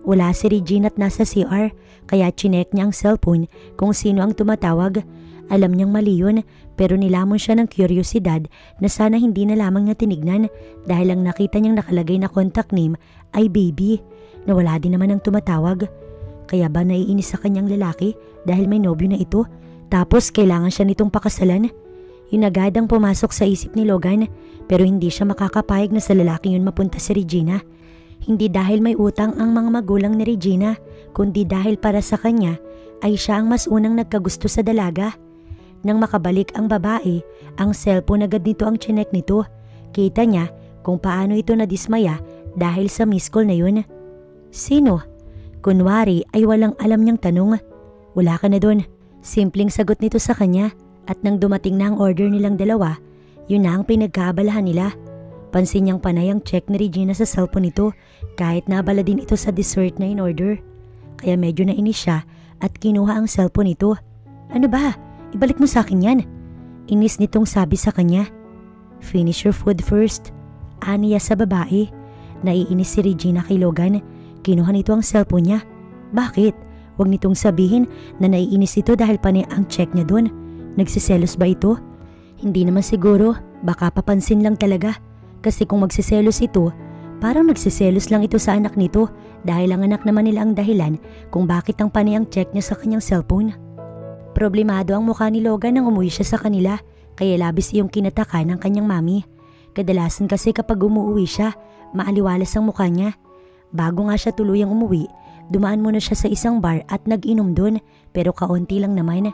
Wala si Regina at nasa CR kaya chinek niya ang cellphone kung sino ang tumatawag. Alam niyang mali yun pero nilamon siya ng kuryosidad na sana hindi na lamang niya tinignan dahil ang nakita niyang nakalagay na contact name ay baby na wala din naman ang tumatawag. Kaya ba naiinis sa kanyang lalaki dahil may nobyo na ito tapos kailangan siya nitong pakasalan? Yun agad ang pumasok sa isip ni Logan pero hindi siya makakapayag na sa lalaking yun mapunta si Regina. Hindi dahil may utang ang mga magulang ni Regina, kundi dahil para sa kanya ay siya ang mas unang nagkagusto sa dalaga. Nang makabalik ang babae, ang cellphone agad nito ang chinek nito. Kita niya kung paano ito nadismaya dahil sa missed call na yun. Sino? Kunwari ay walang alam niyang tanong. Wala ka na dun. Simpleng sagot nito sa kanya at nang dumating na ang order nilang dalawa, yun na ang pinagkaabalahan nila. Pansin niyang panay ang check ni Regina sa cellphone nito kahit naabala din ito sa dessert na in order. Kaya medyo nainis siya at kinuha ang cellphone nito. Ano ba? Ibalik mo sa akin yan. Inis nitong sabi sa kanya. Finish your food first. Aniya sa babae. Naiinis si Regina kay Logan. Kinuha nito ang cellphone niya. Bakit? Huwag nitong sabihin na naiinis ito dahil panay ang check niya doon. Nagsiselos ba ito? Hindi naman siguro. Baka papansin lang talaga. Kasi kung magsiselos ito, parang nagsiselos lang ito sa anak nito dahil ang anak naman nila ang dahilan kung bakit ang panay ang check niya sa kanyang cellphone. Problemado ang mukha ni Logan nang umuwi siya sa kanila kaya labis iyong kinataka ng kanyang mami. Kadalasan kasi kapag umuwi siya, maaliwalas ang mukha niya. Bago nga siya tuluyang umuwi, dumaan muna siya sa isang bar at nag-inom dun pero kaunti lang naman.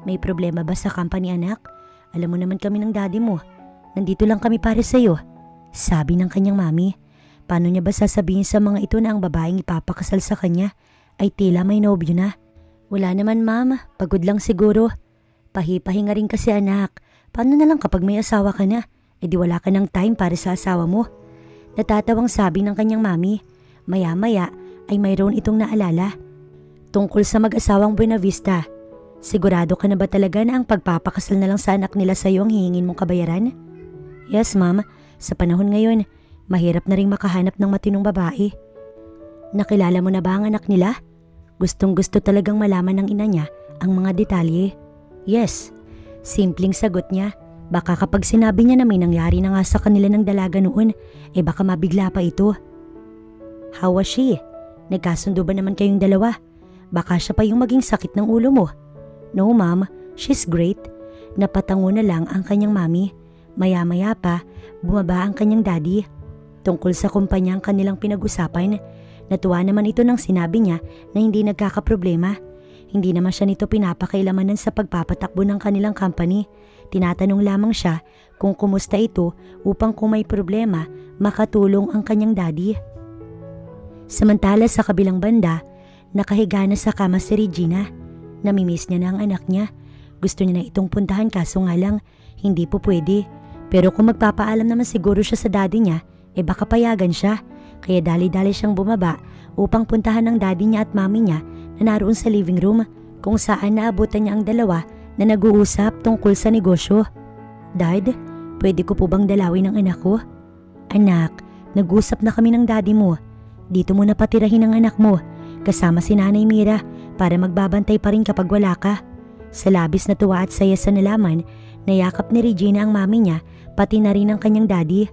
May problema ba sa company anak? Alam mo naman kami ng daddy mo. Nandito lang kami para sa'yo. Sabi ng kanyang mami. Paano niya ba sasabihin sa mga ito na ang babaeng ipapakasal sa kanya ay tila may nobyo na? Wala naman ma'am, pagod lang siguro. Pahipahinga rin kasi anak. Paano na lang kapag may asawa ka na? E di wala ka ng time para sa asawa mo. Natatawang sabi ng kanyang mami. Maya-maya ay mayroon itong naalala. Tungkol sa mag-asawang Buenavista. Sigurado ka na ba talaga na ang pagpapakasal na lang sa anak nila sa'yo ang hihingin mong kabayaran? Yes ma'am, sa panahon ngayon, mahirap na rin makahanap ng matinong babae. Nakilala mo na ba ang anak nila? Gustong gusto talagang malaman ng ina niya ang mga detalye. Yes, simpleng sagot niya. Baka kapag sinabi niya na may nangyari na nga sa kanila ng dalaga noon, baka mabigla pa ito. How was she? Nagkasundo ba naman kayong dalawa? Baka siya pa yung maging sakit ng ulo mo. No ma'am, she's great. Napatango na lang ang kanyang mami. Maya-maya pa, bumaba ang kanyang daddy. Tungkol sa kumpanya ang kanilang pinag-usapan, natuwa naman ito nang sinabi niya na hindi nagkakaproblema. Hindi naman siya nito pinapakailamanan sa pagpapatakbo ng kanilang company. Tinatanong lamang siya kung kumusta ito upang kung may problema, makatulong ang kanyang daddy. Samantala sa kabilang banda, nakahiga na sa kama si Regina. Namimiss niya na ang anak niya. Gusto niya na itong puntahan kaso nga lang, hindi po pwede. Pero kung magpapaalam naman siguro siya sa daddy niya, baka payagan siya. Kaya dali-dali siyang bumaba upang puntahan ng daddy niya at mami niya na naroon sa living room kung saan naabutan niya ang dalawa na nag-uusap tungkol sa negosyo. Dad, pwede ko po bang dalawin ang anak ko? Anak, nag-usap na kami ng daddy mo. Dito mo na patirahin ang anak mo kasama si Nanay Mira para magbabantay pa rin kapag wala ka. Sa labis na tuwa at saya sa nalaman, nayakap ni Regina ang mami niya pati na rin ang kanyang daddy.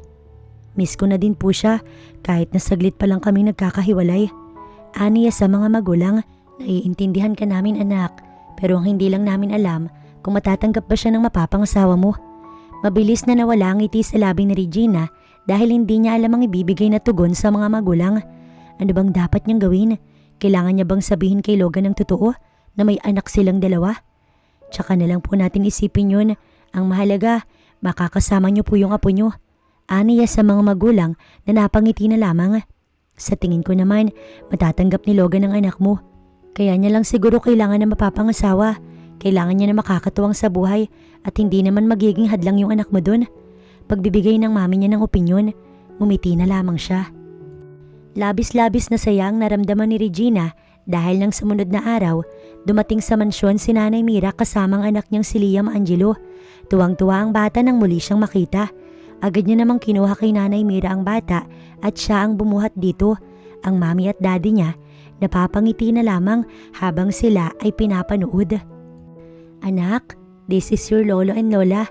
Miss ko na din po siya kahit na saglit pa lang kami nagkakahiwalay. Aniya sa mga magulang, naiintindihan ka namin anak pero ang hindi lang namin alam kung matatanggap ba siya ng mapapangasawa mo. Mabilis na nawala ang ngiti sa labi ni Regina dahil hindi niya alam ang ibibigay na tugon sa mga magulang. Ano bang dapat niyang gawin? Kailangan niya bang sabihin kay Logan ng totoo na may anak silang dalawa? Tsaka na lang po natin isipin yun. Ang mahalaga, makakasama niyo po yung apo niyo. Aniya sa mga magulang na napangiti na lamang. Sa tingin ko naman, matatanggap ni Logan ang anak mo. Kaya niya lang siguro kailangan na mapapangasawa. Kailangan niya na makakatuwang sa buhay at hindi naman magiging hadlang yung anak mo dun. Pagbibigay ng mami niya ng opinyon, ngumiti na lamang siya. Labis-labis na saya ang naramdaman ni Regina dahil nang sumunod na araw, dumating sa mansyon si Nanay Mira kasamang anak niyang si Liam Angelo. Tuwang-tuwa ang bata nang muli siyang makita. Agad niya namang kinuha kay Nanay Mira ang bata at siya ang bumuhat dito. Ang mami at daddy niya napapangiti na lamang habang sila ay pinapanood. Anak, this is your lolo and lola.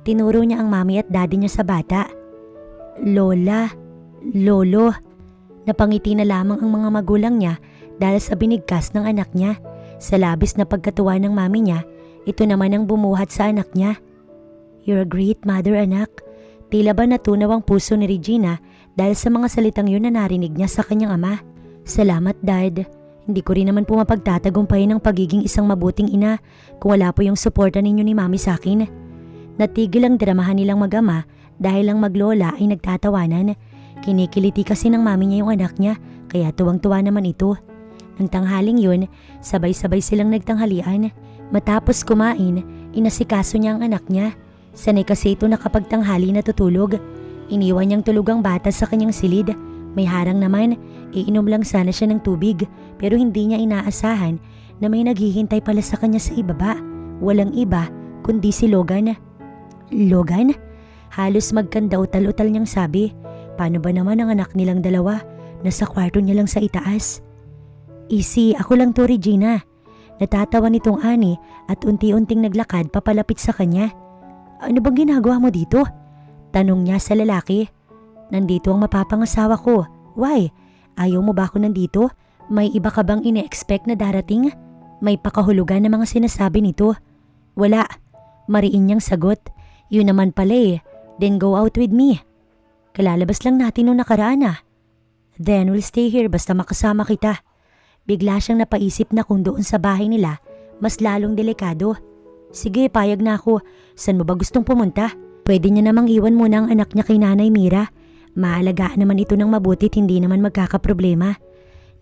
Tinuro niya ang mami at daddy niya sa bata. Lola, lolo. Napangiti na lamang ang mga magulang niya dahil sa binigkas ng anak niya. Sa labis na pagkatuwa ng mami niya, ito naman ang bumuhat sa anak niya. You're a great mother, anak. Tila ba natunaw ang puso ni Regina dahil sa mga salitang yun na narinig niya sa kanyang ama. Salamat, Dad. Hindi ko rin naman po mapagtatagumpayan ang pagiging isang mabuting ina kung wala po yung suporta ninyo ni Mami sa akin. Natigil ang dramahan nilang mag-ama dahil ang maglola ay nagtatawanan. Kinikiliti kasi ng mami niya yung anak niya kaya tuwang-tuwa naman ito. Nang tanghaling yun, sabay-sabay silang nagtanghalian. Matapos kumain, inasikaso niya ang anak niya. Sanay kasi ito na kapag tanghali natutulog. Iniwan niyang tulog ang bata sa kanyang silid. May harang naman, iinom lang sana siya ng tubig pero hindi niya inaasahan na may naghihintay pala sa kanya sa ibaba. Walang iba kundi si Logan. Logan? Halos magkanda-utal-utal niyang sabi. Paano ba naman ang anak nilang dalawa? Nasa kwarto niya lang sa itaas. Easy, ako lang to Regina. Natatawa nitong Ani at unti-unting naglakad papalapit sa kanya. Ano bang ginagawa mo dito? Tanong niya sa lalaki. Nandito ang mapapangasawa ko. Why? Ayaw mo ba ako nandito? May iba ka bang ine-expect na darating? May pakahulugan na mga sinasabi nito. Wala. Mariin niyang sagot. Yun naman pala eh. Then go out with me. Kalalabas lang natin nung nakaraan ah. Then we'll stay here basta makasama kita. Bigla siyang napaisip na kung doon sa bahay nila, mas lalong delikado. Sige, payag na ako. Saan mo ba gustong pumunta? Pwede niya namang iwan muna ang anak niya kay Nanay Mira. Maalagaan naman ito ng mabuti at hindi naman magkakaproblema.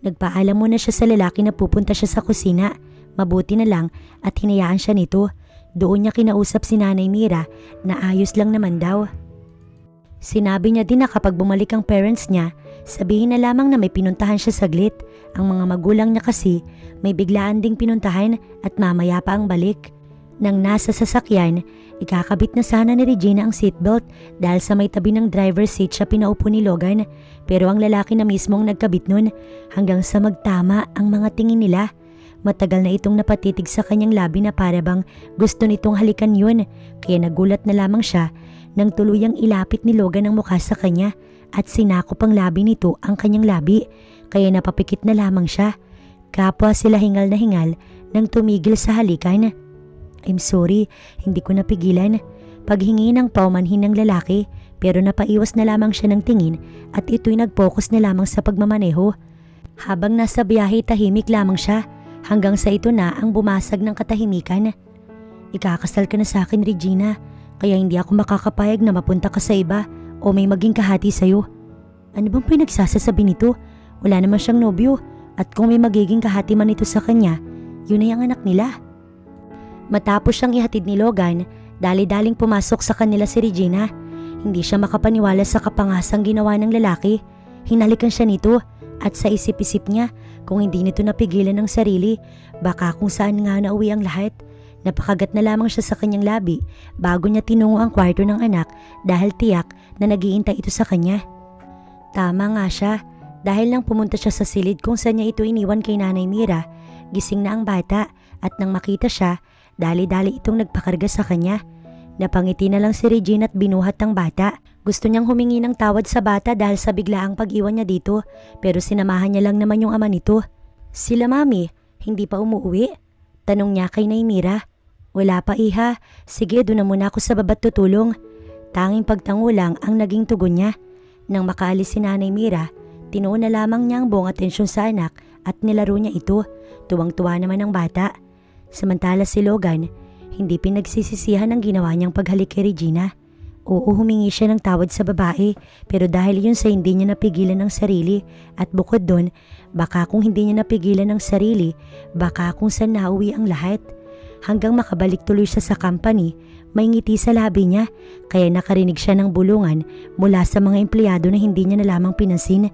Nagpaalam muna siya sa lalaki na pupunta siya sa kusina. Mabuti na lang at hinayaan siya nito. Doon niya kinausap si Nanay Mira na ayos lang naman daw. Sinabi niya din na kapag bumalik ang parents niya, sabihin na lamang na may pinuntahan siya saglit. Ang mga magulang niya kasi may biglaan ding pinuntahan at mamaya pa ang balik. Nang nasa sasakyan, ikakabit na sana ni Regina ang seatbelt dahil sa may tabi ng driver's seat siya pinaupo ni Logan. Pero ang lalaki na mismong nagkabit nun hanggang sa magtama ang mga tingin nila. Matagal na itong napatitig sa kanyang labi na para bang gusto nitong halikan yun. Kaya nagulat na lamang siya nang tuluyang ilapit ni Logan ang mukha sa kanya at sinakop ang labi nito ang kanyang labi. Kaya napapikit na lamang siya. Kapwa sila hingal na hingal nang tumigil sa halikan. I'm sorry, hindi ko napigilan. Paghingi ng paumanhin ng lalaki pero napaiwas na lamang siya ng tingin at ito'y nag-focus na lamang sa pagmamaneho. Habang nasa biyahe tahimik lamang siya hanggang sa ito na ang bumasag ng katahimikan. Ikakasal ka na sa akin Regina, kaya hindi ako makakapayag na mapunta ka sa iba o may maging kahati sa'yo. Ano bang pinagsasasabi nito? Wala naman siyang nobyo at kung may magiging kahati man ito sa kanya, yun ay ang anak nila. Matapos siyang ihatid ni Logan, dali-daling pumasok sa kanila si Regina. Hindi siya makapaniwala sa kapangasang ginawa ng lalaki. Hinalikan siya nito at sa isip-isip niya kung hindi nito napigilan ng sarili, baka kung saan nga nauwi ang lahat. Napakagat na lamang siya sa kanyang labi bago niya tinungo ang kwarto ng anak dahil tiyak na nag-iintay ito sa kanya. Tama nga siya, dahil nang pumunta siya sa silid kung saan niya ito iniwan kay Nanay Mira, gising na ang bata at nang makita siya, dali-dali itong nagpakarga sa kanya. Napangiti na lang si Regina at binuhat ang bata. Gusto niyang humingi ng tawad sa bata dahil sa biglaang pag-iwan niya dito pero sinamahan niya lang naman yung ama nito. Sila mami, hindi pa umuwi? Tanong niya kay Naymira. Wala pa iha, sige doon na muna ako sa baba't tutulong. Tanging pagtango lang ang naging tugon niya. Nang makaalis si Nanay Mira, tinuon na lamang niya ang buong atensyon sa anak at nilaro niya ito. Tuwang-tuwa naman ang bata. Samantala si Logan, hindi pinagsisisihan ang ginawa niyang paghalik kay Regina. Oo, humingi siya ng tawad sa babae pero dahil yun sa hindi niya napigilan ng sarili at bukod doon, baka kung hindi niya napigilan ng sarili, baka kung saan nauwi ang lahat. Hanggang makabalik tuloy siya sa company, may ngiti sa labi niya kaya nakarinig siya ng bulungan mula sa mga empleyado na hindi niya na lamang pinansin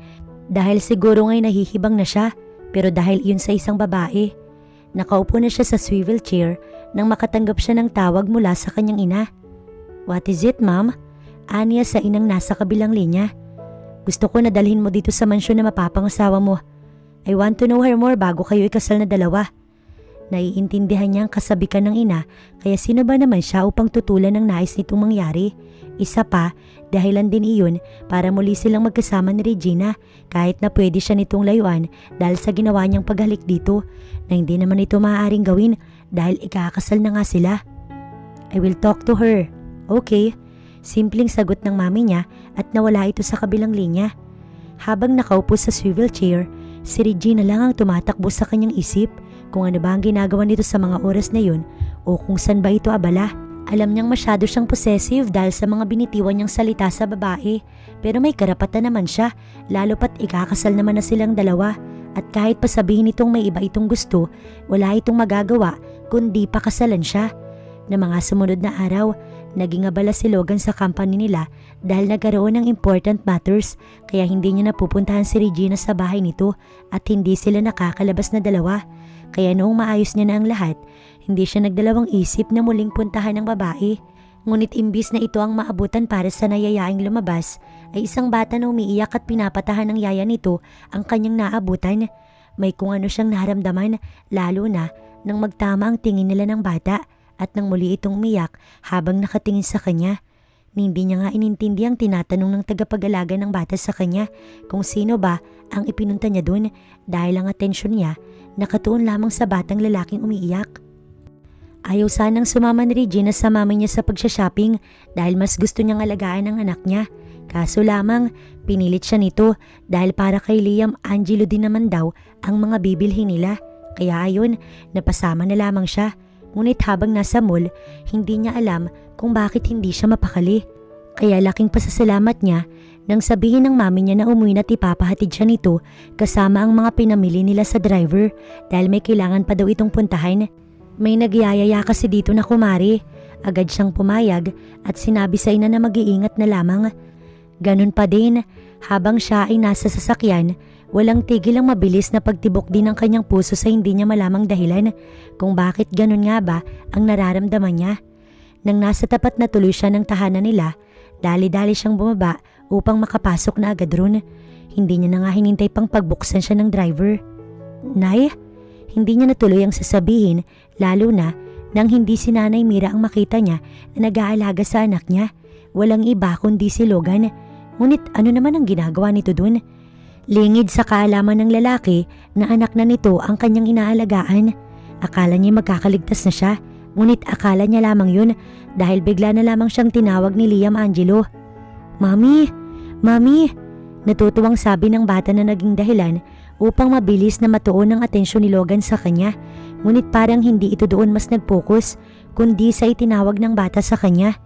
dahil siguro nga'y nahihibang na siya pero dahil yun sa isang babae. Nakaupo na siya sa swivel chair nang makatanggap siya ng tawag mula sa kanyang ina. What is it, ma'am? Aniya sa inang nasa kabilang linya. Gusto ko na dalhin mo dito sa mansyon na mapapangasawa mo. I want to know her more bago kayo ikasal na dalawa. Naiintindihan niya ang kasabikan ng ina kaya sino ba naman siya upang tutulan ng nais nitong mangyari. Isa pa, dahilan din iyon para muli silang magkasama ni Regina kahit na pwede siya nitong layuan dahil sa ginawa niyang paghalik dito na hindi naman ito maaaring gawin dahil ikakasal na nga sila. I will talk to her. Okay, simpleng sagot ng mami niya at nawala ito sa kabilang linya. Habang nakaupo sa swivel chair, Si Regina lang ang tumatakbo sa kanyang isip kung ano ba ang ginagawa nito sa mga oras na yun o kung saan ba ito abala. Alam niyang masyado siyang possessive dahil sa mga binitiwan niyang salita sa babae, pero may karapatan naman siya, lalo pat ikakasal naman na silang dalawa. At kahit pa sabihin itong may iba itong gusto, wala itong magagawa kundi pakasalan siya. Na mga sumunod na araw, naging abala si Logan sa company nila dahil nagkaroon ng important matters, kaya hindi niya napupuntahan si Regina sa bahay nito at hindi sila nakakalabas na dalawa. Kaya noong maayos niya na ang lahat, hindi siya nagdalawang isip na muling puntahan ng babae. Ngunit imbis na ito ang maabutan para sa nayayaing lumabas, ay isang bata na umiiyak at pinapatahan ng yaya nito ang kanyang naabutan. May kung ano siyang naramdaman, lalo na nang magtama ang tingin nila ng bata at nang muli itong umiyak habang nakatingin sa kanya. Hindi niya nga inintindi ang tinatanong ng tagapag-alaga ng bata sa kanya kung sino ba ang ipinunta niya dun dahil ang atensyon niya nakatuon lamang sa batang lalaking umiiyak. Ayaw sanang sumama ni Regina sa mami niya sa pagsha-shopping dahil mas gusto niyang alagaan ang anak niya. Kaso lamang, pinilit siya nito dahil para kay Liam Angelo din naman daw ang mga bibilhin nila. Kaya ayon, napasama na lamang siya. Ngunit habang nasa mall, hindi niya alam kung bakit hindi siya mapakali. Kaya laking pasasalamat niya nang sabihin ng mami niya na umuwi na at ipapahatid siya nito kasama ang mga pinamili nila sa driver dahil may kailangan pa daw itong puntahan. May nagyayaya kasi dito na kumari. Agad siyang pumayag at sinabi sa ina na mag-iingat na lamang. Ganun pa din, habang siya ay nasa sasakyan, walang tigil ang mabilis na pagtibok din ng kanyang puso sa hindi niya malamang dahilan kung bakit ganun nga ba ang nararamdaman niya. Nang nasa tapat na tuloy siya ng tahanan nila, dali-dali siyang bumaba upang makapasok na agad ron. Hindi niya na nga hinintay pang pagbuksan siya ng driver. Nay? Hindi niya natuloy ang sasabihin, lalo na nang hindi si Nanay Mira ang makita niya na nag-aalaga sa anak niya. Walang iba kundi si Logan. Ngunit ano naman ang ginagawa nito dun? Lingid sa kaalaman ng lalaki na anak na nito ang kanyang inaalagaan. Akala niya magkakaligtas na siya, ngunit akala niya lamang yun dahil bigla na lamang siyang tinawag ni Liam Angelo. Mami! Mami! Natutuwang sabi ng bata na naging dahilan upang mabilis na matuon ang atensyon ni Logan sa kanya, ngunit parang hindi ito doon mas nag-focus kundi sa itinawag ng bata sa kanya.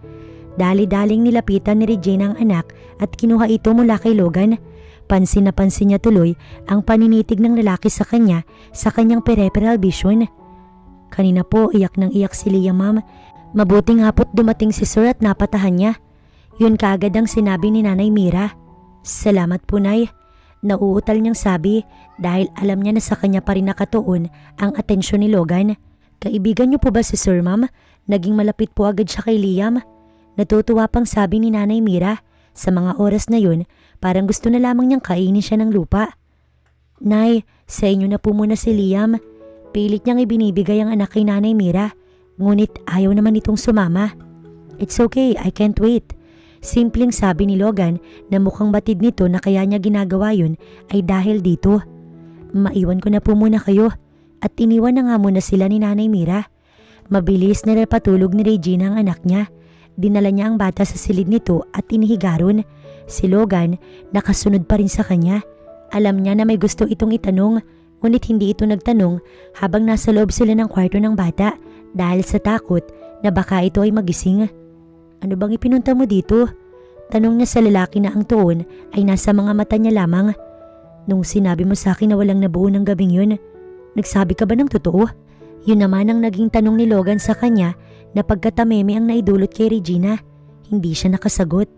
Dali-daling nilapitan ni Regina ang anak at kinuha ito mula kay Logan. Pansin na pansin niya tuloy ang paninitig ng lalaki sa kanya sa kanyang peripheral vision. Kanina po iyak ng iyak si Liam, ma'am. Mabuting hapo't dumating si sir at napatahan niya. Yun kaagad ang sinabi ni Nanay Mira. Salamat po, Nay. Nauutal niyang sabi dahil alam niya na sa kanya pa rin nakatuon ang atensyon ni Logan. Kaibigan niyo po ba si Sir, ma'am? Naging malapit po agad siya kay Liam. Natutuwa pang sabi ni Nanay Mira. Sa mga oras na yun, parang gusto na lamang niyang kainin siya ng lupa. Nay, sa inyo na po muna si Liam. Pilit niyang ibinibigay ang anak kay Nanay Mira. Ngunit ayaw naman itong sumama. It's okay, I can't wait. Simpleng sabi ni Logan na mukhang batid nito na kaya niya ginagawa yun ay dahil dito. Maiwan ko na po muna kayo at iniwan na nga muna sila ni Nanay Mira. Mabilis na napatulog ni Regina ang anak niya. Dinala niya ang bata sa silid nito at inihiga ron. Si Logan nakasunod pa rin sa kanya. Alam niya na may gusto itong itanong, ngunit hindi ito nagtanong habang nasa loob sila ng kwarto ng bata dahil sa takot na baka ito ay magising. Ano bang ipinunta mo dito? Tanong niya sa lalaki na ang tuon ay nasa mga mata niya lamang. Nung sinabi mo sa akin na walang nabuo ng gabing yun, nagsabi ka ba ng totoo? Yun naman ang naging tanong ni Logan sa kanya na pagkatameme ang naidulot kay Regina. Hindi siya nakasagot.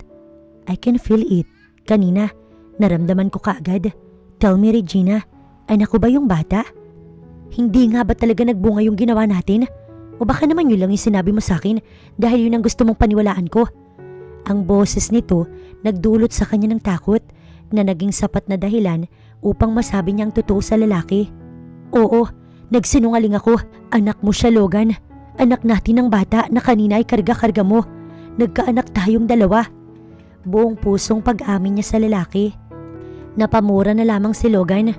I can feel it. Kanina, naramdaman ko kaagad. Tell me, Regina, anak ko ba yung bata? Hindi nga ba talaga nagbunga yung ginawa natin? O baka naman yun lang yung sinabi mo sa akin dahil yun ang gusto mong paniwalaan ko. Ang boses nito nagdulot sa kanya ng takot na naging sapat na dahilan upang masabi niyang totoo sa lalaki. Oo, nagsinungaling ako. Anak mo siya, Logan. Anak natin ng bata na kanina ay karga-karga mo. Nagkaanak tayong dalawa. Buong pusong pag-amin niya sa lalaki. Napamura na lamang si Logan.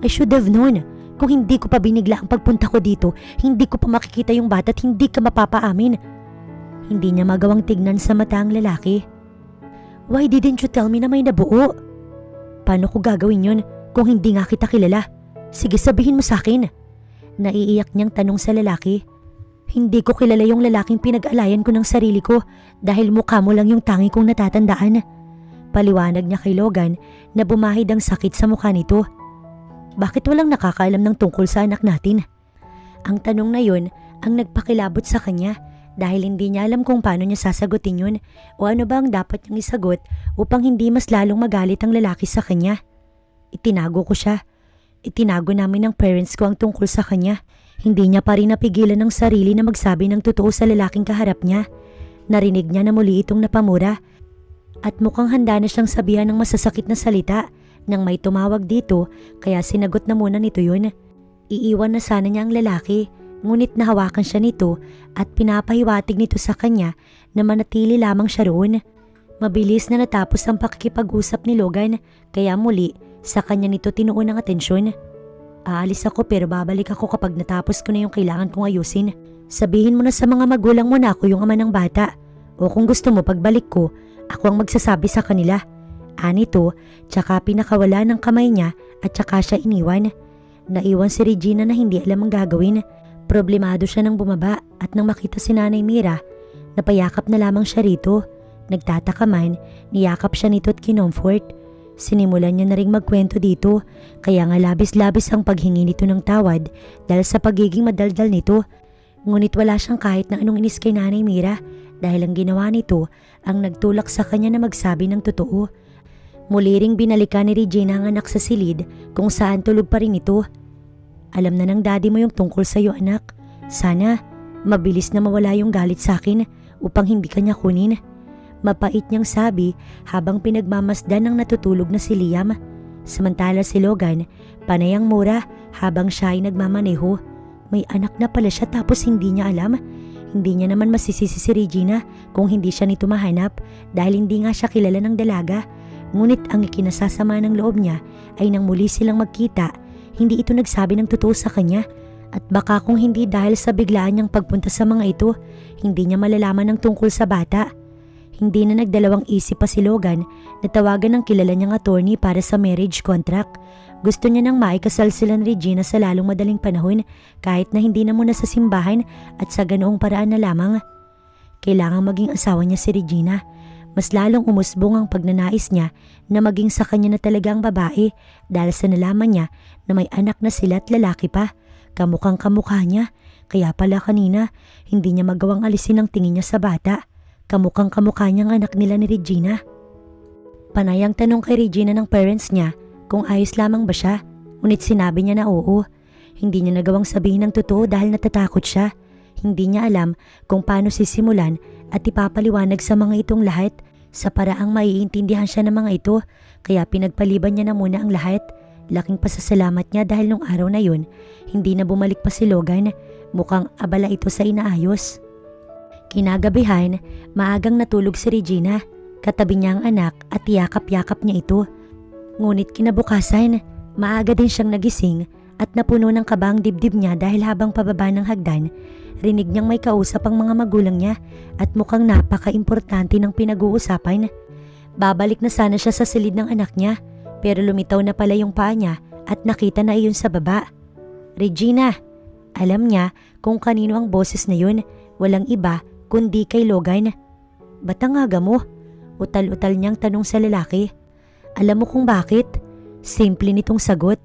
I should have known. Kung hindi ko pa binigla ang pagpunta ko dito, hindi ko pa makikita yung bata at hindi ka mapapaamin. Hindi niya magawang tignan sa mata ang lalaki. Why didn't you tell me na may nabuo? Paano ko gagawin yun? kung hindi nga kita kilala? Sige, sabihin mo sa akin. Naiiyak niyang tanong sa lalaki. Hindi ko kilala yung lalaking pinag-alayan ko ng sarili ko dahil mukha mo lang yung tangi kong natatandaan. Paliwanag niya kay Logan na bumahid ang sakit sa mukha nito. Bakit walang nakakaalam ng tungkol sa anak natin? Ang tanong na yun ang nagpakilabot sa kanya dahil hindi niya alam kung paano niya sasagutin yun o ano ba ang dapat niyang isagot upang hindi mas lalong magalit ang lalaki sa kanya. Itinago ko siya. Itinago namin ng parents ko ang tungkol sa kanya. Hindi niya pa rin napigilan ng sarili na magsabi ng totoo sa lalaking kaharap niya. Narinig niya na muli itong napamura at mukhang handa na siyang sabihan ng masasakit na salita nang may tumawag dito kaya sinagot na muna nito yun. Iiwan na sana niya ang lalaki ngunit nahawakan siya nito at pinapahiwatig nito sa kanya na manatili lamang siya roon. Mabilis na natapos ang pakikipag-usap ni Logan kaya muli sa kanya nito tinuon ang atensyon. Aalis ako pero babalik ako kapag natapos ko na yung kailangan kong ayusin. Sabihin mo na sa mga magulang mo na ako yung ama ng bata. O kung gusto mo pagbalik ko, ako ang magsasabi sa kanila. Anito, tsaka pinakawala ng kamay niya at tsaka siya iniwan. Naiwan si Regina na hindi alam ang gagawin. Problemado siya nang bumaba at nang makita si Nanay Mira, napayakap na lamang siya rito. Nagtataka man, niyakap siya nito at kinomfort. Sinimulan niya na ring magkwento dito kaya nga labis-labis ang paghingi nito ng tawad dahil sa pagiging madaldal nito. Ngunit wala siyang kahit na anong inis kay Nanay Mira dahil ang ginawa nito ang nagtulak sa kanya na magsabi ng totoo. Muli ring binalikan ni Regina ang anak sa silid kung saan tulog pa rin ito. Alam na ng daddy mo yung tungkol sa iyo anak. Sana mabilis na mawala yung galit sa akin upang hindi kanya kunin. Mapait niyang sabi habang pinagmamasdan ng natutulog na si Liam. Samantala si Logan, panay ang mura habang siya ay nagmamaneho. May anak na pala siya tapos hindi niya alam. Hindi niya naman masisisi si Regina kung hindi siya nito mahanap dahil hindi nga siya kilala ng dalaga. Ngunit ang ikinasasama ng loob niya ay nang muli silang magkita, hindi ito nagsabi ng totoo sa kanya. At baka kung hindi dahil sa biglaan niyang pagpunta sa mga ito, hindi niya malalaman ng tungkol sa bata. Hindi na nagdalawang isip pa si Logan na tawagan ng kilala niyang attorney para sa marriage contract. Gusto niya nang maikasal sila ni Regina sa lalong madaling panahon kahit na hindi na muna sa simbahan at sa ganoong paraan na lamang. Kailangang maging asawa niya si Regina. Mas lalong umusbong ang pagnanais niya na maging sa kanya na talagang babae dahil sa nalaman niya na may anak na sila at lalaki pa. Kamukhang kamukha niya, kaya pala kanina hindi niya magawang alisin ang tingin niya sa bata. Kamukhang kamukha niyang anak nila ni Regina. Panayang tanong kay Regina ng parents niya kung ayos lamang ba siya, ngunit sinabi niya na oo. Hindi niya nagawang sabihin ng totoo dahil natatakot siya. Hindi niya alam kung paano sisimulan at ipapaliwanag sa mga itong lahat sa paraang maiintindihan siya ng mga ito kaya pinagpaliban niya na muna ang lahat. Laking pasasalamat niya dahil nung araw na yun, hindi na bumalik pa si Logan. Mukhang abala ito sa inaayos. Kinagabihan, maagang natulog si Regina. Katabi niya ang anak at yakap-yakap niya ito. Ngunit kinabukasan, maaga din siyang nagising at napuno ng kaba ang dibdib niya dahil habang pababa ng hagdan, rinig niyang may kausap ang mga magulang niya at mukhang napaka-importante ng pinag-uusapan. Babalik na sana siya sa silid ng anak niya pero lumitaw na pala yung paa niya at nakita na iyon sa baba. Regina! Alam niya kung kanino ang boses na yun, walang iba kundi kay Logan. Ba't ang aga mo? Utal-utal niyang tanong sa lalaki. Alam mo kung bakit? Simple nitong sagot.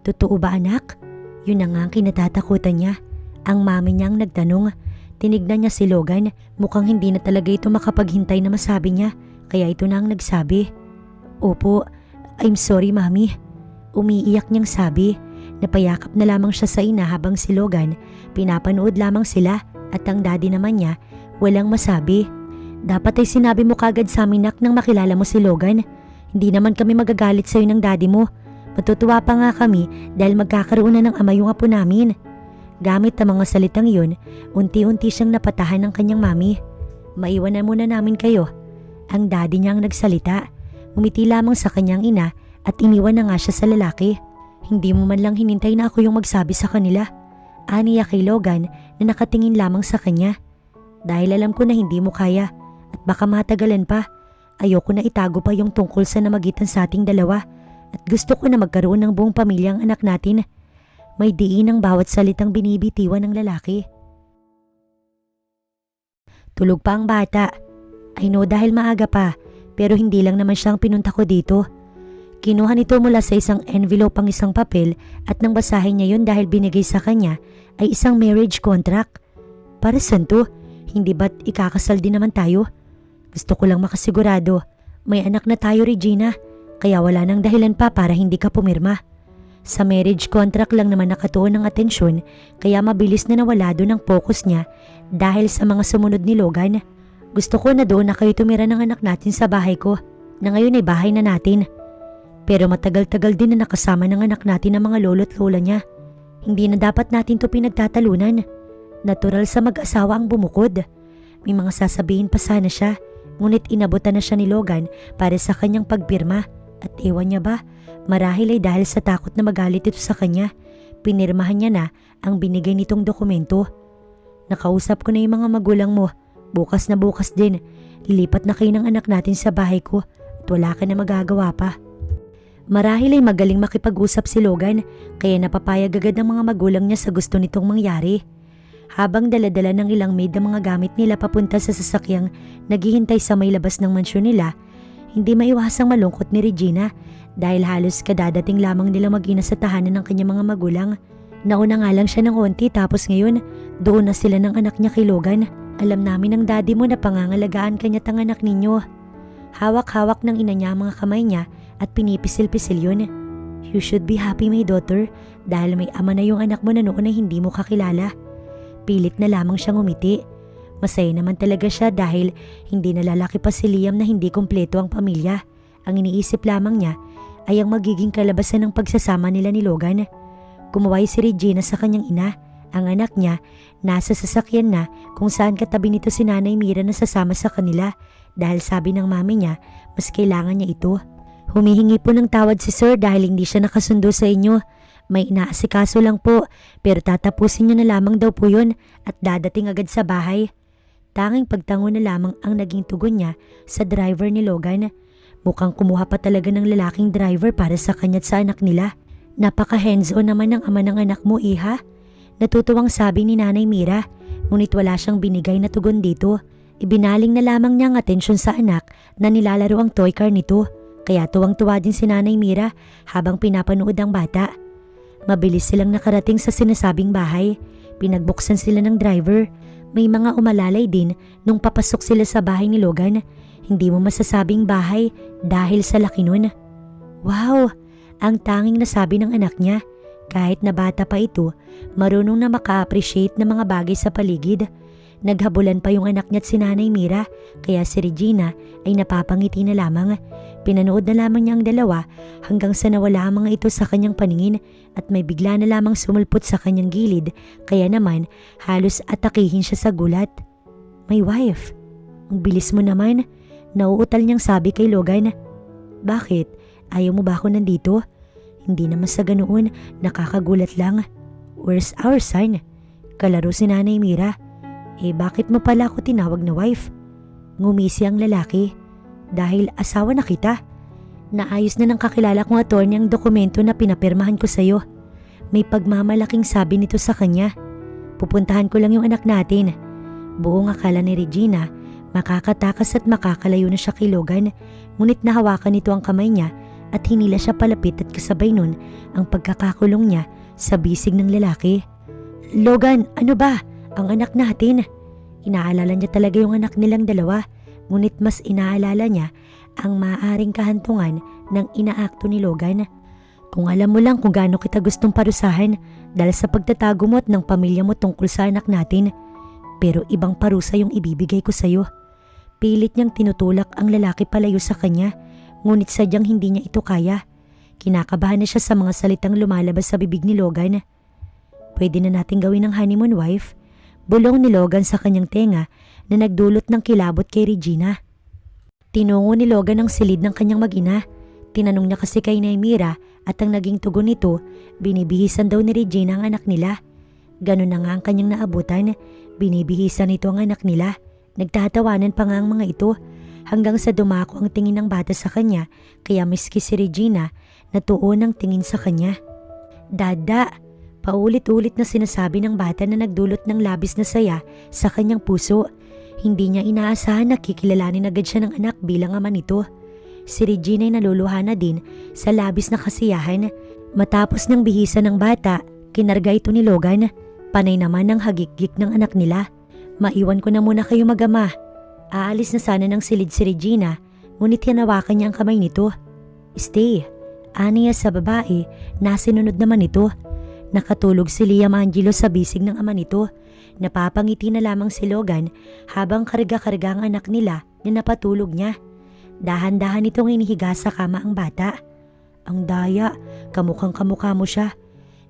Totoo ba anak? Yun na nga ang kinatatakutan niya. Ang mami niyang nagtanong. Tinignan niya si Logan. Mukhang hindi na talaga ito makapaghintay na masabi niya. Kaya ito na ang nagsabi. Opo, I'm sorry mami. Umiiyak niyang sabi. Napayakap na lamang siya sa ina habang si Logan pinapanood lamang sila at ang daddy naman niya walang masabi. Dapat ay sinabi mo kagad sa amin nak nang makilala mo si Logan. Hindi naman kami magagalit sa iyo ng daddy mo. Matutuwa pa nga kami dahil magkakaroon na ng ama yung apo namin. Gamit ang mga salitang yun, unti-unti siyang napatahan ng kanyang mami. Maiwan na muna namin kayo. Ang daddy niya ang nagsalita. Umiti lamang sa kanyang ina at iniwan na nga siya sa lalaki. Hindi mo man lang hinintay na ako yung magsabi sa kanila. Aniya kay Logan na nakatingin lamang sa kanya. Dahil alam ko na hindi mo kaya at baka matagalan pa. Ayoko na itago pa yung tungkol sa namagitan sa ating dalawa. At gusto ko na magkaroon ng buong pamilya ang anak natin. May diin ang bawat salitang binibitiwan ng lalaki. Tulog pa ang bata. I know dahil maaga pa, pero hindi lang naman siyang pinunta ko dito. Kinuha nito mula sa isang envelope ang isang papel at nang basahin niya yun dahil binigay sa kanya ay isang marriage contract. Para saan to? Hindi ba't ikakasal din naman tayo? Gusto ko lang makasigurado. May anak na tayo, Regina, kaya wala nang dahilan pa para hindi ka pumirma. Sa marriage contract lang naman nakatuon ng atensyon kaya mabilis na nawala doon ang focus niya dahil sa mga sumunod ni Logan. Gusto ko na doon na kayo tumira ng anak natin sa bahay ko na ngayon ay bahay na natin. Pero matagal-tagal din na nakasama ng anak natin ang mga lolo't lola niya. Hindi na dapat natin to pinagtatalunan. Natural sa mag-asawa ang bumukod. May mga sasabihin pa sana siya, ngunit inabutan na siya ni Logan para sa kanyang pagpirma. At ewan niya ba, marahil ay dahil sa takot na magalit ito sa kanya, pinirmahan niya na ang binigay nitong dokumento. Nakausap ko na yung mga magulang mo, bukas na bukas din. Lilipat na kayo ng anak natin sa bahay ko at wala ka na magagawa pa. Marahil ay magaling makipag-usap si Logan kaya napapayag agad ng mga magulang niya sa gusto nitong mangyari. Habang daladala ng ilang maid ang mga gamit nila papunta sa sasakyang naghihintay sa may labas ng mansyon nila, hindi maiwasang malungkot ni Regina dahil halos kadadating lamang nila mag-ina sa tahanan ng kanyang mga magulang. Nauna nga lang siya ng onti tapos ngayon doon na sila ng anak niya kay Logan. Alam namin ng daddy mo na pangangalagaan kanya't ang anak ninyo. Hawak-hawak ng ina niya ang mga kamay niya at pinipisil-pisil yun. You should be happy, my daughter, dahil may ama na yung anak mo na noon ay hindi mo kakilala. Pilit na lamang siyang umiti. Masaya naman talaga siya dahil hindi nalalaki pa si Liam na hindi kumpleto ang pamilya. Ang iniisip lamang niya ay ang magiging kalabasan ng pagsasama nila ni Logan. Kumuway si Regina sa kanyang ina. Ang anak niya nasa sasakyan na kung saan katabi nito si Nanay Mira na sasama sa kanila dahil sabi ng mami niya mas kailangan niya ito. Humihingi po ng tawad si Sir dahil hindi siya nakasundo sa inyo. May inaasikaso lang po pero tatapusin niyo na lamang daw po yun at dadating agad sa bahay. Tanging pagtango na lamang ang naging tugon niya sa driver ni Logan. Mukhang kumuha pa talaga ng lalaking driver para sa kanya't sa anak nila. Napaka hands-on naman ng ama ng anak mo, iha. Natutuwang sabi ni Nanay Mira, ngunit wala siyang binigay na tugon dito. Ibinaling na lamang niya ang atensyon sa anak na nilalaro ang toy car nito. Kaya tuwang-tuwa din si Nanay Mira habang pinapanood ang bata. Mabilis silang nakarating sa sinasabing bahay. Pinagbuksan sila ng driver. May mga umalalay din nung papasok sila sa bahay ni Logan. Hindi mo masasabing bahay dahil sa laki nun. Wow! Ang tanging nasabi ng anak niya. Kahit na bata pa ito, marunong na maka-appreciate ng mga bagay sa paligid. Naghabulan pa yung anak niya at si Nanay Mira, kaya si Regina ay napapangiti na lamang. Pinanood na lamang niya ang dalawa hanggang sa nawala ang mga ito sa kanyang paningin at may bigla na lamang sumulpot sa kanyang gilid, kaya naman halos atakihin siya sa gulat. My wife, ang bilis mo naman, nauutal niyang sabi kay Logan. Bakit? Ayaw mo ba ako nandito? Hindi naman sa ganoon, nakakagulat lang. Where's our son? Kalaro si Nanay Mira. Bakit mo pala ako tinawag na wife? Ngumisi ang lalaki. Dahil asawa na kita. Naayos na ng kakilala kong attorney ang dokumento na pinapirmahan ko sa'yo. May pagmamalaking sabi nito sa kanya. Pupuntahan ko lang yung anak natin. Buong akala ni Regina, makakatakas at makakalayo na siya kay Logan. Ngunit nahawakan nito ang kamay niya at hinila siya palapit at kasabay nun ang pagkakakulong niya sa bisig ng lalaki. Logan, ano ba? Ang anak natin. Inaalala niya talaga yung anak nilang dalawa, ngunit mas inaalala niya ang maaaring kahantungan ng inaakto ni Logan. Kung alam mo lang kung gaano kita gustong parusahan dahil sa pagtatago mo at ng pamilya mo tungkol sa anak natin, pero ibang parusa yung ibibigay ko sa'yo. Pilit niyang tinutulak ang lalaki palayo sa kanya, ngunit sadyang hindi niya ito kaya. Kinakabahan na siya sa mga salitang lumalabas sa bibig ni Logan. Pwede na nating gawin ng honeymoon, wife. Bulong ni Logan sa kanyang tenga na nagdulot ng kilabot kay Regina. Tinungo ni Logan ang silid ng kanyang mag-ina. Tinanong niya kasi kay Naimira at ang naging tugon nito, binibihisan daw ni Regina ang anak nila. Ganun na nga ang kanyang naabutan, binibihisan nito ang anak nila. Nagtatawanan pa nga ang mga ito hanggang sa dumako ang tingin ng bata sa kanya, kaya miski si Regina Natuon ang tingin sa kanya. Dada, paulit-ulit na sinasabi ng bata na nagdulot ng labis na saya sa kanyang puso. Hindi niya inaasahan na kikilalanin agad siya ng anak bilang ama nito. Si Regina ay naluluha na din sa labis na kasiyahan. Matapos ng bihisa ng bata, kinarga ito ni Logan. Panay naman ang hagikgik ng anak nila. Maiwan ko na muna kayo mag-ama. Aalis na sana ng silid si Regina, ngunit hinawakan niya ang kamay nito. Stay, aniya sa babae na sinunod naman ito. Nakatulog si Liam Angelo sa bisig ng ama nito. Napapangiti na lamang si Logan habang karga-karga ang anak nila na napatulog niya. Dahan-dahan itong inihiga sa kama ang bata. Ang daya, kamukhang kamukha mo siya.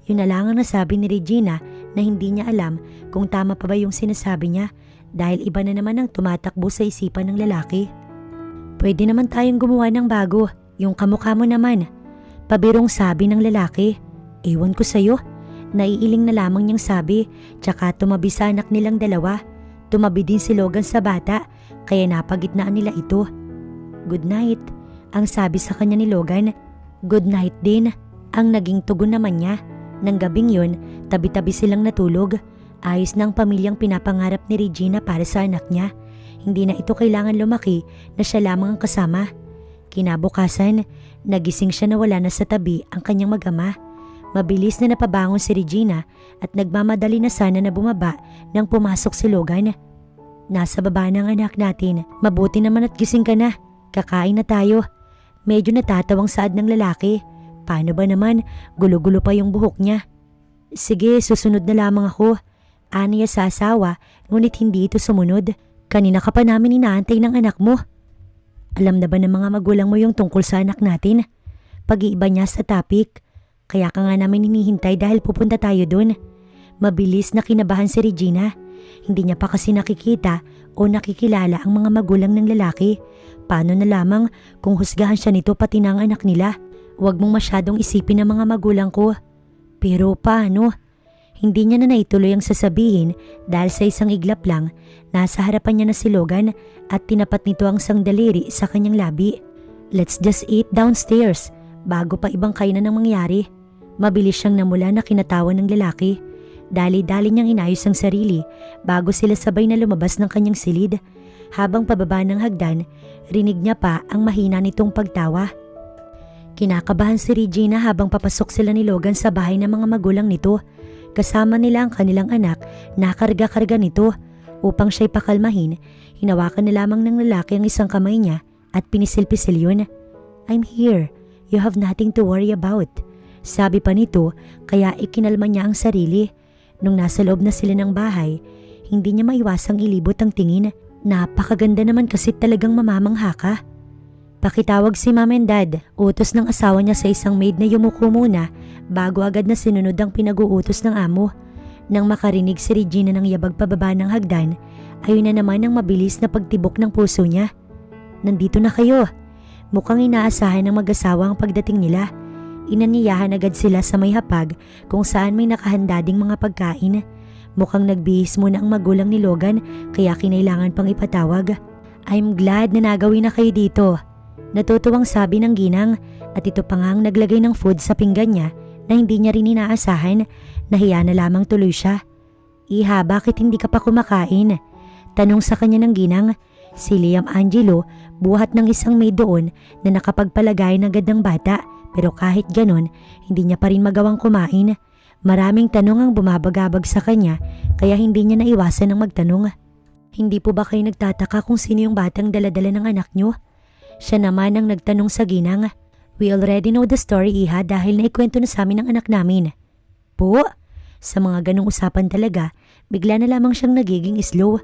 Yun na lang ang nasabi ni Regina na hindi niya alam kung tama pa ba yung sinasabi niya dahil iba na naman ang tumatakbo sa isipan ng lalaki. Pwede naman tayong gumawa ng bago, yung kamukha mo naman. Pabirong sabi ng lalaki. Ewan ko sa'yo. Naiiling na lamang niyang sabi, tsaka tumabi sa anak nilang dalawa. Tumabi din si Logan sa bata, kaya napagitnaan nila ito. Good night, ang sabi sa kanya ni Logan. Good night din, ang naging tugon naman niya. Nang gabing yun, tabi-tabi silang natulog. Ayos na ang pamilyang pinapangarap ni Regina para sa anak niya. Hindi na ito kailangan lumaki na siya lamang ang kasama. Kinabukasan, nagising siya na wala na sa tabi ang kanyang mag-ama. Mabilis na napabangon si Regina at nagmamadali na sana na bumaba nang pumasok si Logan. Nasa baba ng anak natin, mabuti naman at gising ka na. Kakain na tayo. Medyo natatawang saad ng lalaki. Paano ba naman, gulo-gulo pa yung buhok niya. Sige, susunod na lamang ako. Aniya sa asawa, ngunit hindi ito sumunod. Kanina ka pa namin inaantay ng anak mo. Alam na ba ng mga magulang mo yung tungkol sa anak natin? Pag-iiba niya sa topic. Kaya ka nga namin hinihintay dahil pupunta tayo dun. Mabilis na kinabahan si Regina. Hindi niya pa kasi nakikita o nakikilala ang mga magulang ng lalaki. Paano na lamang kung husgahan siya nito pati ng anak nila? Huwag mong masyadong isipin ang mga magulang ko. Pero paano? Hindi niya na naituloy ang sasabihin dahil sa isang iglap lang, nasa harapan niya na si Logan at tinapat nito ang sangdaliri sa kanyang labi. Let's just eat downstairs bago pa ibang kainan ang mangyari. Mabilis siyang namula na kinatawan ng lalaki. Dali-dali niyang inayos ang sarili bago sila sabay na lumabas ng kanyang silid. Habang pababa ng hagdan, rinig niya pa ang mahina nitong pagtawa. Kinakabahan si Regina habang papasok sila ni Logan sa bahay ng mga magulang nito. Kasama nila ang kanilang anak na karga-karga nito. Upang siya'y pakalmahin, hinawakan na lamang ng lalaki ang isang kamay niya at pinisil-pisil yun. I'm here. You have nothing to worry about. Sabi pa nito, kaya ikinalma niya ang sarili. Nung nasa loob na sila ng bahay, hindi niya maiwasang ilibot ang tingin. Napakaganda naman kasi talagang mamamangha ka. Pakitawag si Mom and Dad. Utos ng asawa niya sa isang maid na yumuko muna bago agad na sinunod ang pinag-uutos ng amo. Nang makarinig si Regina ng yabag pababa ng hagdan, ayun na naman ang mabilis na pagtibok ng puso niya. Nandito na kayo. Mukhang inaasahan ng mag-asawa ang pagdating nila. Inaniyahan agad sila sa may hapag kung saan may nakahanda ding mga pagkain. Mukhang nagbihis muna ang magulang ni Logan kaya kinailangan pang ipatawag. I'm glad na nagawin na kayo dito. Natutuwang sabi ng ginang at ito pa nga ang naglagay ng food sa pinggan niya na hindi niya rin inaasahan. Nahiya na lamang tuloy siya. Iha, bakit hindi ka pa kumakain? Tanong sa kanya ng ginang. Si Liam Angelo buhat ng isang maid doon na nakapagpalagay agad ng bata pero kahit ganon hindi niya pa rin magawang kumain. Maraming tanong ang bumabagabag sa kanya kaya hindi niya naiwasan ang magtanong. Hindi po ba kayo nagtataka kung sino yung batang daladala ng anak niyo? Siya naman ang nagtanong sa ginang. We already know the story, Iha, dahil naikwento na sa amin ng anak namin. Po? Sa mga ganong usapan talaga, bigla na lamang siyang nagiging slow.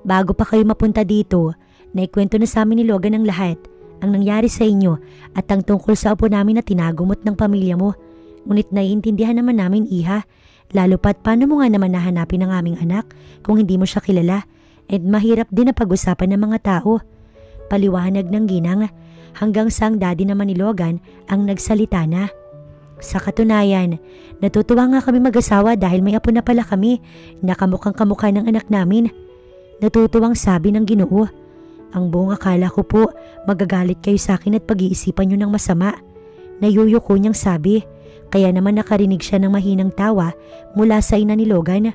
Bago pa kayo mapunta dito, naikwento na sa amin ni Logan ang lahat, ang nangyari sa inyo at ang tungkol sa apo namin na tinagumot ng pamilya mo. Ngunit naiintindihan naman namin, Iha, lalo pat paano mo nga naman nahanapin ang aming anak kung hindi mo siya kilala at mahirap din na pag-usapan ng mga tao. Paliwanag ng ginang hanggang sa ang daddy naman ni Logan ang nagsalita na. Sa katunayan, natutuwa nga kami mag-asawa dahil may apo na pala kami na kamukhang kamukha ng anak namin. Natutuwang sabi ng Ginoo. Ang buong akala ko po magagalit kayo sa akin at pag-iisipan nyo ng masama. Nayuyuko niyang sabi, kaya naman nakarinig siya ng mahinang tawa mula sa ina ni Logan.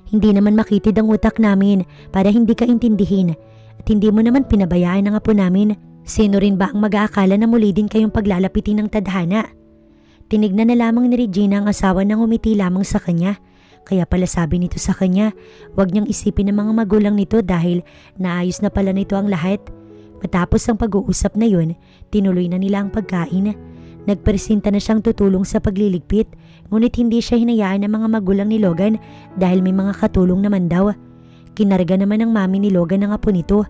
Hindi naman makitid ang utak namin para hindi ka intindihin at hindi mo naman pinabayaan ang apo namin. Sino rin ba ang mag-aakala na muli din kayong paglalapitin ng tadhana? Tinignan na lamang ni Regina ang asawa nang umiti lamang sa kanya. Kaya pala sabi nito sa kanya, huwag niyang isipin ng mga magulang nito dahil naayos na pala nito ang lahat. Matapos ang pag-uusap na yun, tinuloy na nila ang pagkain. Nagpresenta na siyang tutulong sa pagliligpit, ngunit hindi siya hinayaan ng mga magulang ni Logan dahil may mga katulong naman daw. Kinarga naman ng mami ni Logan ang apo nito.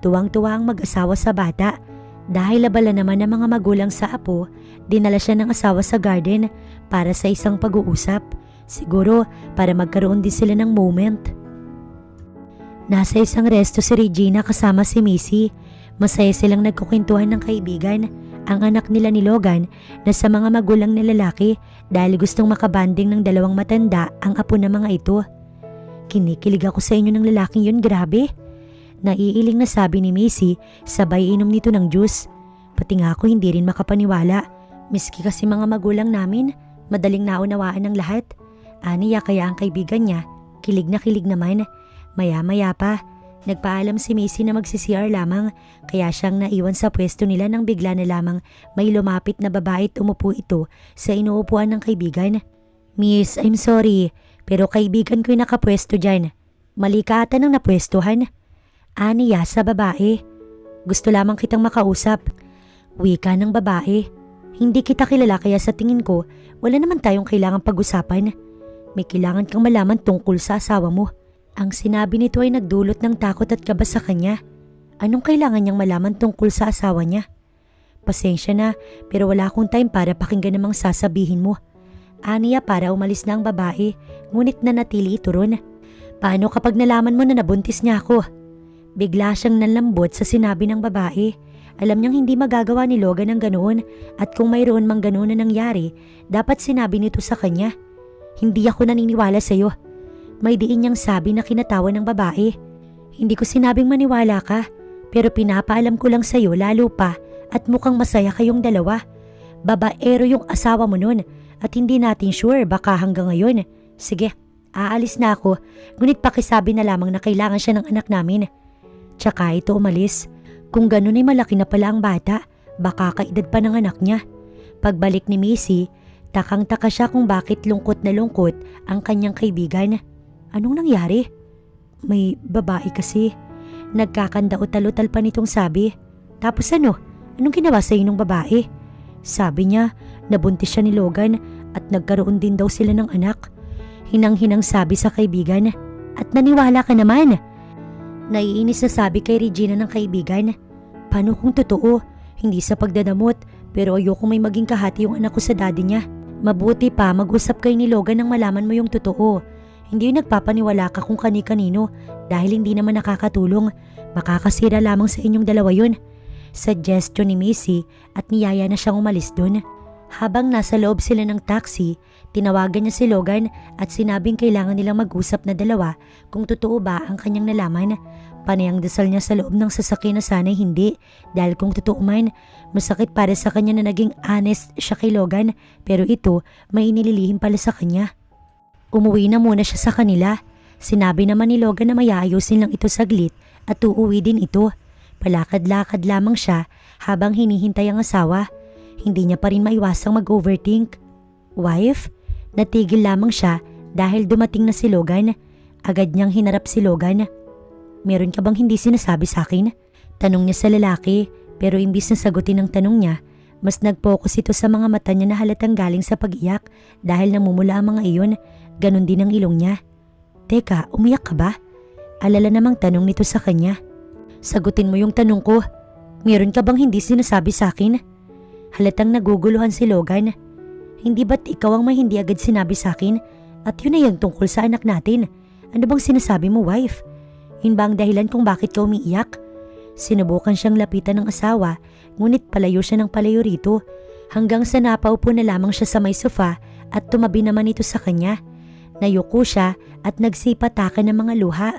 Tuwang-tuwa ang mag-asawa sa bata. Dahil abala naman ng mga magulang sa apo, dinala siya ng asawa sa garden para sa isang pag-uusap. Siguro para magkaroon din sila ng moment. Nasa isang resto si Regina kasama si Missy. Masaya silang nagkukwentuhan ng kaibigan. Ang anak nila ni Logan na sa mga magulang na lalaki dahil gustong makabanding ng dalawang matanda ang apo ng mga ito. Kinikilig ako sa inyo ng lalaking yun, grabe. Naiiling na sabi ni Missy sabay inom nito ng juice. Pati nga ako hindi rin makapaniwala. Miski kasi mga magulang namin, madaling naunawaan ng lahat. Aniya kaya ang kaibigan niya, kilig naman. Maya-maya pa, nagpaalam si Missy na magsi-CR lamang kaya siyang naiwan sa pwesto nila nang bigla na lamang may lumapit na babae at umupo ito sa inuupuan ng kaibigan. Miss, I'm sorry, pero kaibigan ko'y nakapwesto dyan. Mali ka ata ng napwestuhan. Aniya sa babae. Gusto lamang kitang makausap. Wika ng babae. Hindi kita kilala kaya sa tingin ko, wala naman tayong kailangang pag-usapan. May kailangan kang malaman tungkol sa asawa mo. Ang sinabi nito ay nagdulot ng takot at kaba sa kanya. Anong kailangan niyang malaman tungkol sa asawa niya? Pasensya na, pero wala akong time para pakinggan namang sasabihin mo. Aniya para umalis na ang babae, ngunit nanatili ito ron. Paano kapag nalaman mo na nabuntis niya ako? Bigla siyang nanlambot sa sinabi ng babae. Alam niyang hindi magagawa ni Logan ang ganoon at kung mayroon mang ganoon na nangyari, dapat sinabi nito sa kanya. Hindi ako naniniwala sa iyo. May diin niyang sabi na kinatawa ng babae. Hindi ko sinabing maniwala ka, pero pinapaalam ko lang sa iyo lalo pa at mukhang masaya kayong dalawa. Babaero yung asawa mo nun at hindi natin sure baka hanggang ngayon. Sige, aalis na ako, ngunit pakisabi na lamang na kailangan siya ng anak namin. Tsaka ito umalis. Kung ganun ay malaki na pala ang bata, baka kaedad pa ng anak niya. Pagbalik ni Missy, takang-taka siya kung bakit lungkot na lungkot ang kanyang kaibigan. Anong nangyari? May babae kasi. Nagkakandao-talutal pa nitong sabi. Tapos ano? Anong ginawa sa inong babae? Sabi niya, nabuntis siya ni Logan at nagkaroon din daw sila ng anak. Hinang-hinang sabi sa kaibigan. At naniwala ka naman. Naiinis na sabi kay Regina ng kaibigan. Paano kung totoo? Hindi sa pagdadamot, pero ayoko may maging kahati yung anak ko sa daddy niya. Mabuti pa mag-usap kayo ni Logan nang malaman mo yung totoo. Hindi yung nagpapaniwala ka kung kani-kanino dahil hindi naman nakakatulong. Makakasira lamang sa inyong dalawa yun. Suggestion ni Missy at niyaya na siyang umalis dun. Habang nasa loob sila ng taxi, tinawagan niya si Logan at sinabing kailangan nilang mag-usap na dalawa kung totoo ba ang kanyang nalaman. Panay ang dasal niya sa loob ng sasakyan na sana'y hindi dahil kung totoo man, masakit para sa kanya na naging honest siya kay Logan pero ito may inililihim pala sa kanya. Umuwi na muna siya sa kanila. Sinabi naman ni Logan na may aayusin lang ito saglit at uuwi din ito. Palakad-lakad lamang siya habang hinihintay ang asawa. Hindi niya pa rin maiwasang mag-overthink. Wife? Natigil lamang siya dahil dumating na si Logan. Agad niyang hinarap si Logan. Meron ka bang hindi sinasabi sa akin? Tanong niya sa lalaki pero imbis na sagutin ang tanong niya, mas nag-focus ito sa mga mata niya na halatang galing sa pag-iyak dahil namumula ang mga iyon. Ganon din ang ilong niya. Teka, umiyak ka ba? Alala namang tanong nito sa kanya. Sagutin mo yung tanong ko. Meron ka bang hindi sinasabi sa akin? Halatang naguguluhan si Logan. Hindi ba't ikaw ang may hindi agad sinabi sa akin? At yun na yung tungkol sa anak natin. Ano bang sinasabi mo, wife? Yun ba ang dahilan kung bakit ka umiiyak? Sinubukan siyang lapitan ng asawa, ngunit palayo siya ng palayo rito. Hanggang sa napaupo na lamang siya sa may sofa at tumabi naman ito sa kanya. Nayuko siya at nagsipatakan ng mga luha.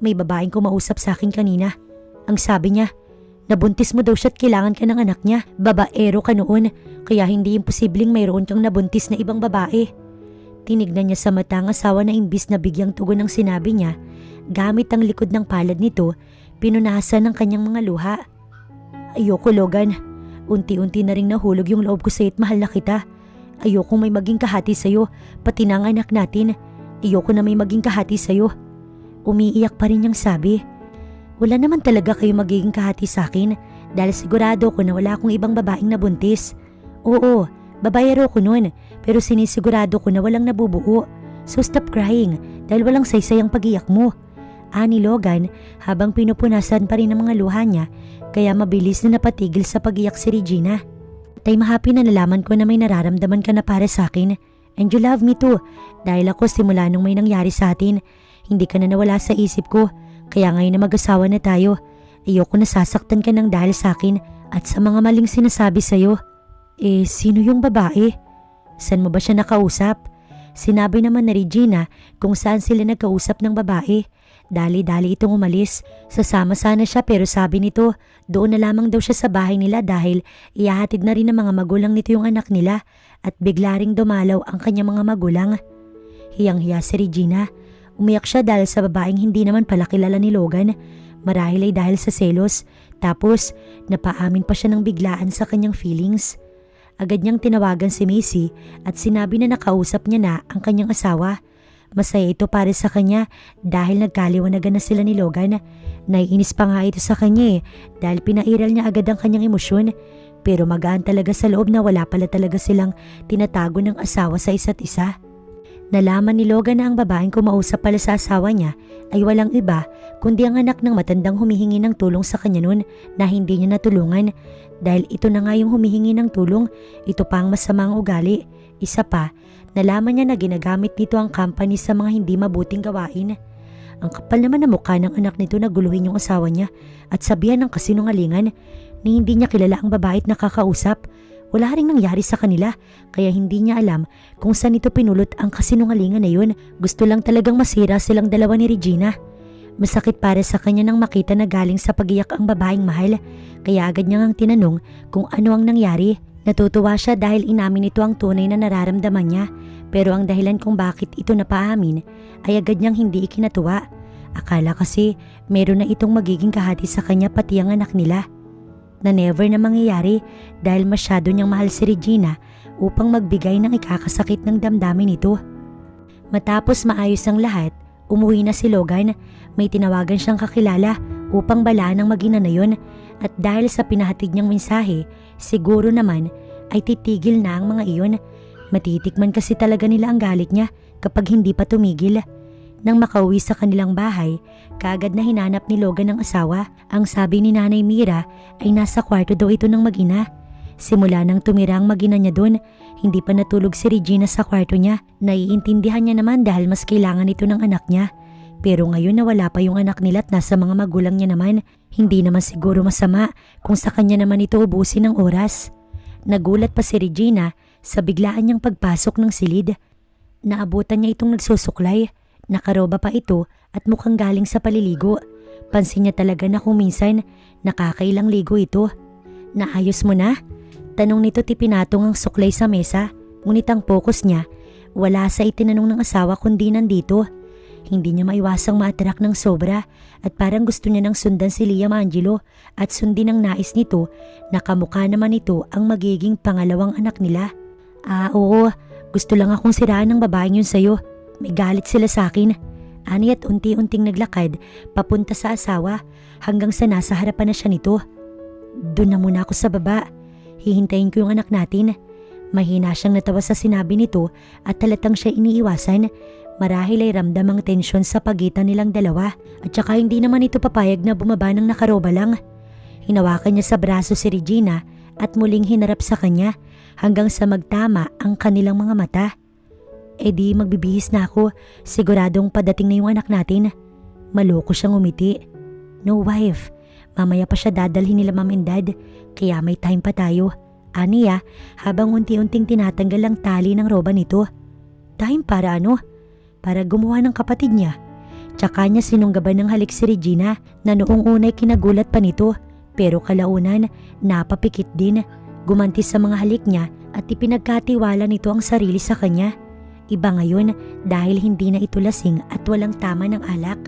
May babaeng kumausap sa akin kanina. Ang sabi niya, Nabuntis mo daw siya at kailangan ka ng anak niya. Babaero ka noon, kaya hindi imposibleng mayroon kang nabuntis na ibang babae. Tinignan niya sa mata ang asawa na imbis na bigyang tugon ang sinabi niya, gamit ang likod ng palad nito, pinunasan ng kanyang mga luha. Ayoko, Logan. Unti-unti na ring nahulog yung loob ko sa'yo't mahal na kita. Ayoko may maging kahati sa'yo, pati na ang anak natin. Ayoko na may maging kahati sa'yo. Umiiyak pa rin niyang sabi. Wala naman talaga kayo magiging kahati sa akin dahil sigurado ko na wala akong ibang babaeng nabuntis. Oo, babayero ko nun, pero sinisigurado ko na walang nabubuo. So stop crying dahil walang saysay ang pag-iyak mo. Ani Logan habang pinupunasan pa rin ang mga luha niya kaya mabilis na napatigil sa pag-iyak si Regina. Tay mahapi na nalaman ko na may nararamdaman ka na para sa akin. And you love me too dahil ako simula nung may nangyari sa atin. Hindi ka na nawala sa isip ko. Kaya ngayon na mag-asawa na tayo, ayoko na sasaktan ka ng dahil sa akin at sa mga maling sinasabi sa'yo. Sino yung babae? San mo ba siya nakausap? Sinabi naman ni Regina kung saan sila nagkausap ng babae. Dali-dali itong umalis. Sasama sana siya pero sabi nito, doon na lamang daw siya sa bahay nila dahil ihahatid na rin ng mga magulang nito yung anak nila at bigla ring dumalaw ang kanyang mga magulang. Hiyang-hiya si Regina. Umiyak siya dahil sa babaeng hindi naman pala kilala ni Logan. Marahil ay dahil sa selos. Tapos, napaamin pa siya ng biglaan sa kanyang feelings. Agad niyang tinawagan si Macy at sinabi na nakausap niya na ang kanyang asawa. Masaya ito para sa kanya dahil nagkaliwanagan na sila ni Logan. Naiinis pa nga ito sa kanya dahil pinairal niya agad ang kanyang emosyon. Pero magaan talaga sa loob na wala pala talaga silang tinatago ng asawa sa isa't isa. Nalaman ni Logan na ang babaeng kumausap pala sa asawa niya ay walang iba kundi ang anak ng matandang humihingi ng tulong sa kanya noon na hindi niya natulungan. Dahil ito na nga yung humihingi ng tulong, ito pa ang masamang ugali. Isa pa, nalaman niya na ginagamit nito ang company sa mga hindi mabuting gawain. Ang kapal naman na mukha ng anak nito na guluhin yung asawa niya at sabihan ng kasinungalingan na hindi niya kilala ang babae at nakakausap. Wala ring nangyari sa kanila kaya hindi niya alam kung saan ito pinulot ang kasinungalingan na yun. Gusto lang talagang masira silang dalawa ni Regina. Masakit para sa kanya nang makita na galing sa pag-iyak ang babaeng mahal kaya agad niya ngang tinanong kung ano ang nangyari. Natutuwa siya dahil inamin ito ang tunay na nararamdaman niya pero ang dahilan kung bakit ito napaamin ay agad niyang hindi ikinatuwa. Akala kasi meron na itong magiging kahati sa kanya pati ang anak nila. Na never na mangyayari dahil masyado niyang mahal si Regina upang magbigay ng ikakasakit ng damdamin nito. Matapos maayos ang lahat, umuwi na si Logan. May tinawagan siyang kakilala upang balaan ang mag-ina na yun at dahil sa pinahatid niyang mensahe, siguro naman ay titigil na ang mga iyon. Matitikman kasi talaga nila ang galit niya kapag hindi pa tumigil. Nang makauwi sa kanilang bahay, kaagad na hinanap ni Logan ang asawa. Ang sabi ni Nanay Mira ay nasa kwarto daw ito ng mag-ina. Simula nang tumira ang mag-ina niya doon, hindi pa natulog si Regina sa kwarto niya. Naiintindihan niya naman dahil mas kailangan ito ng anak niya. Pero ngayon na wala pa yung anak nila at nasa mga magulang niya naman, hindi naman siguro masama kung sa kanya naman ito ubusin ng oras. Nagulat pa si Regina sa biglaan niyang pagpasok ng silid. Naabutan niya itong nagsusuklay. Nakaroba pa ito at mukhang galing sa paliligo. Pansin niya talaga na kung minsan nakakailang ligo ito. Naayos mo na? Tanong nito tipinatong ang suklay sa mesa. Ngunit ang focus niya wala sa itinanong ng asawa kundi nandito. Hindi niya maiwasang ma-attract ng sobra at parang gusto niya nang sundan si Liam Angelo at sundin ang nais nito na kamukha naman ito ang magiging pangalawang anak nila. Oo, gusto lang akong siraan ng babaeng yun sa'yo. May galit sila sa akin. Ani at unti-unting naglakad papunta sa asawa hanggang sa nasa harapan na siya nito. Doon na muna ako sa baba. Hihintayin ko yung anak natin. Mahina siyang natawa sa sinabi nito at talatang siya iniiwasan. Marahil ay ramdam ang tensyon sa pagitan nilang dalawa at saka hindi naman ito papayag na bumaba ng nakaroba lang. Hinawakan niya sa braso si Regina at muling hinarap sa kanya hanggang sa magtama ang kanilang mga mata. Di magbibihis na ako, siguradong padating na yung anak natin. Maloko siyang umiti. No wife, mamaya pa siya dadalhin nila mom and dad, kaya may time pa tayo. Aniya habang unti-unting tinatanggal ang tali ng roba nito. Time para ano? Para gumawa ng kapatid niya. Tsaka niya sinunggaban ng halik si Regina na noong unay kinagulat pa nito. Pero kalaunan, napapikit din. Gumanti sa mga halik niya at ipinagkatiwala nito ang sarili sa kanya. Iba ngayon dahil hindi na ito lasing at walang tama ng alak.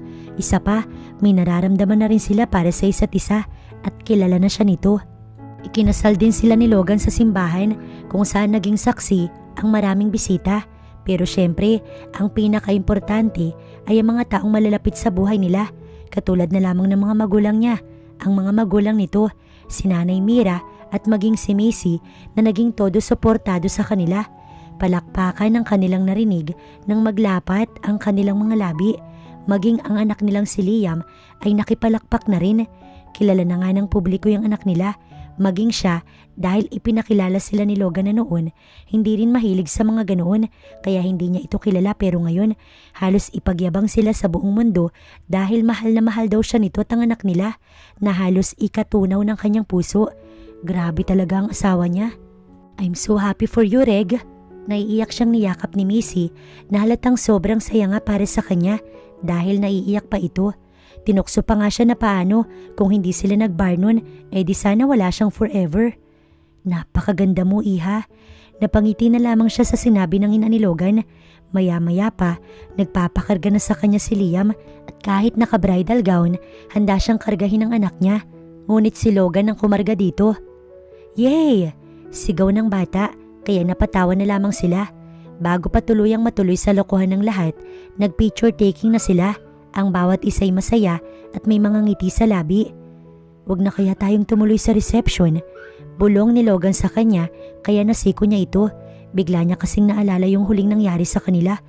Isa pa, may nararamdaman na rin sila para sa isa't isa at kilala na siya nito. Ikinasal din sila ni Logan sa simbahan kung saan naging saksi ang maraming bisita. Pero syempre, ang pinaka-importante ay ang mga taong malalapit sa buhay nila. Katulad na lamang ng mga magulang niya. Ang mga magulang nito, si Nanay Mira at maging si Macy na naging todo suportado sa kanila. Palakpakan ang kanilang narinig nang maglapat ang kanilang mga labi. Maging ang anak nilang si Liam ay nakipalakpak na rin. Kilala na nga ng publiko yung anak nila. Maging siya dahil ipinakilala sila ni Logan na noon, hindi rin mahilig sa mga ganoon kaya hindi niya ito kilala pero ngayon halos ipagyabang sila sa buong mundo dahil mahal na mahal daw siya nito at ang anak nila na halos ikatunaw ng kanyang puso. Grabe talaga ang asawa niya. I'm so happy for you, Reg. Naiiyak siyang niyakap ni Missy na halatang sobrang saya nga para sa kanya dahil naiiyak pa ito. Tinukso pa nga siya na paano kung hindi sila nag-bar nun, di sana wala siyang forever. Napakaganda mo, iha. Napangiti na lamang siya sa sinabi ng ina ni Logan. Maya-maya pa, nagpapakarga na sa kanya si Liam at kahit naka-bridal gown, handa siyang kargahin ng anak niya. Ngunit si Logan ang kumarga dito. Yay! Sigaw ng bata, kaya napatawa na lamang sila. Bago pa tuluyang matuloy sa lokohan ng lahat, nag-picture taking na sila. Ang bawat isa'y masaya at may mga ngiti sa labi. Huwag na kaya tayong tumuloy sa reception. Bulong ni Logan sa kanya kaya nasiko niya ito. Bigla niya kasing naalala yung huling nangyari sa kanila.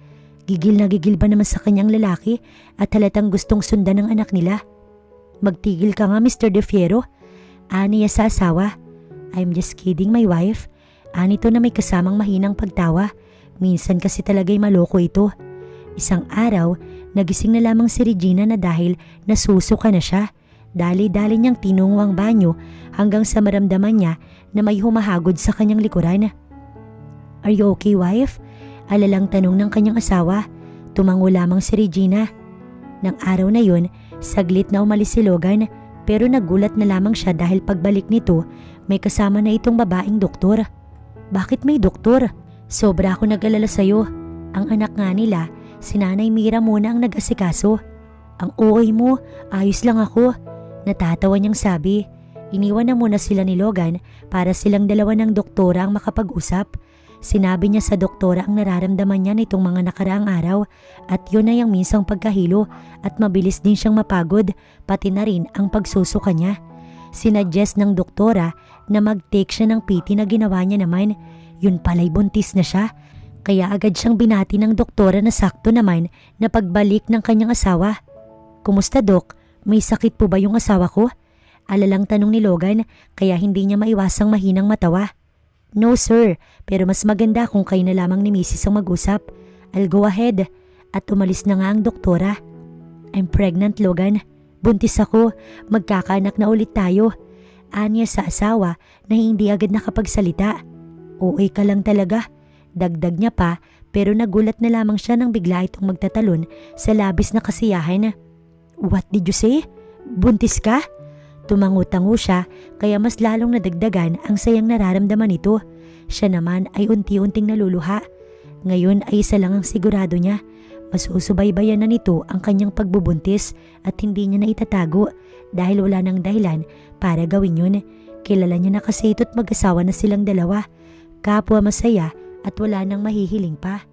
Gigil na gigil ba naman sa kanyang lalaki at halatang gustong sundan ng anak nila. Magtigil ka nga, Mr. De Fiero. Ani niya sa asawa. I'm just kidding, my wife. Anito na may kasamang mahinang pagtawa. Minsan kasi talaga'y maloko ito. Isang araw, nagising na lamang si Regina na dahil nasusuka na siya. Dali-dali niyang tinungo ang banyo hanggang sa maramdaman niya na may humahagod sa kanyang likuran. Are you okay, wife? Alalang tanong ng kanyang asawa. Tumango lamang si Regina. Nang araw na yun, saglit na umalis si Logan pero nagulat na lamang siya dahil pagbalik nito, may kasama na itong babaeng doktor. Bakit may doktor? Sobra ako nag-alala sa'yo. Ang anak nga nila, si Nanay Mira muna ang nag-asikaso. Ang OA mo, ayos lang ako. Natatawa niyang sabi. Iniwan na muna sila ni Logan para silang dalawa ng doktora ang makapag-usap. Sinabi niya sa doktora ang nararamdaman niya nitong mga nakaraang araw at yun ay ang minsang pagkahilo at mabilis din siyang mapagod pati na rin ang pagsusuka niya. Sinuggest ng doktora na mag-take siya ng PT na ginawa niya naman. Yun pala'y buntis na siya. Kaya agad siyang binati ng doktora na sakto naman na pagbalik ng kanyang asawa. Kumusta, Dok? May sakit po ba yung asawa ko? Alalang tanong ni Logan kaya hindi niya maiwasang mahinang matawa. No sir, pero mas maganda kung kayo na lamang ni Mrs. ang mag-usap. I'll go ahead. At umalis na nga ang doktora. I'm pregnant, Logan. Buntis ako. Magkakaanak na ulit tayo. Anya sa asawa na hindi agad nakapagsalita. OA ka lang talaga. Dagdag niya pa pero nagulat na lamang siya nang bigla itong magtatalon sa labis na kasiyahan. What did you say? Buntis ka? Tumango-tango siya kaya mas lalong nadagdagan ang sayang nararamdaman nito. Siya naman ay unti-unting naluluha. Ngayon ay isa lang ang sigurado niya. Masusubaybayan na nito ang kanyang pagbubuntis at hindi niya na itatago dahil wala nang dahilan para gawin yun. Kilala niya na kasi ito't mag-asawa na silang dalawa. Kapwa masaya at wala nang mahihiling pa.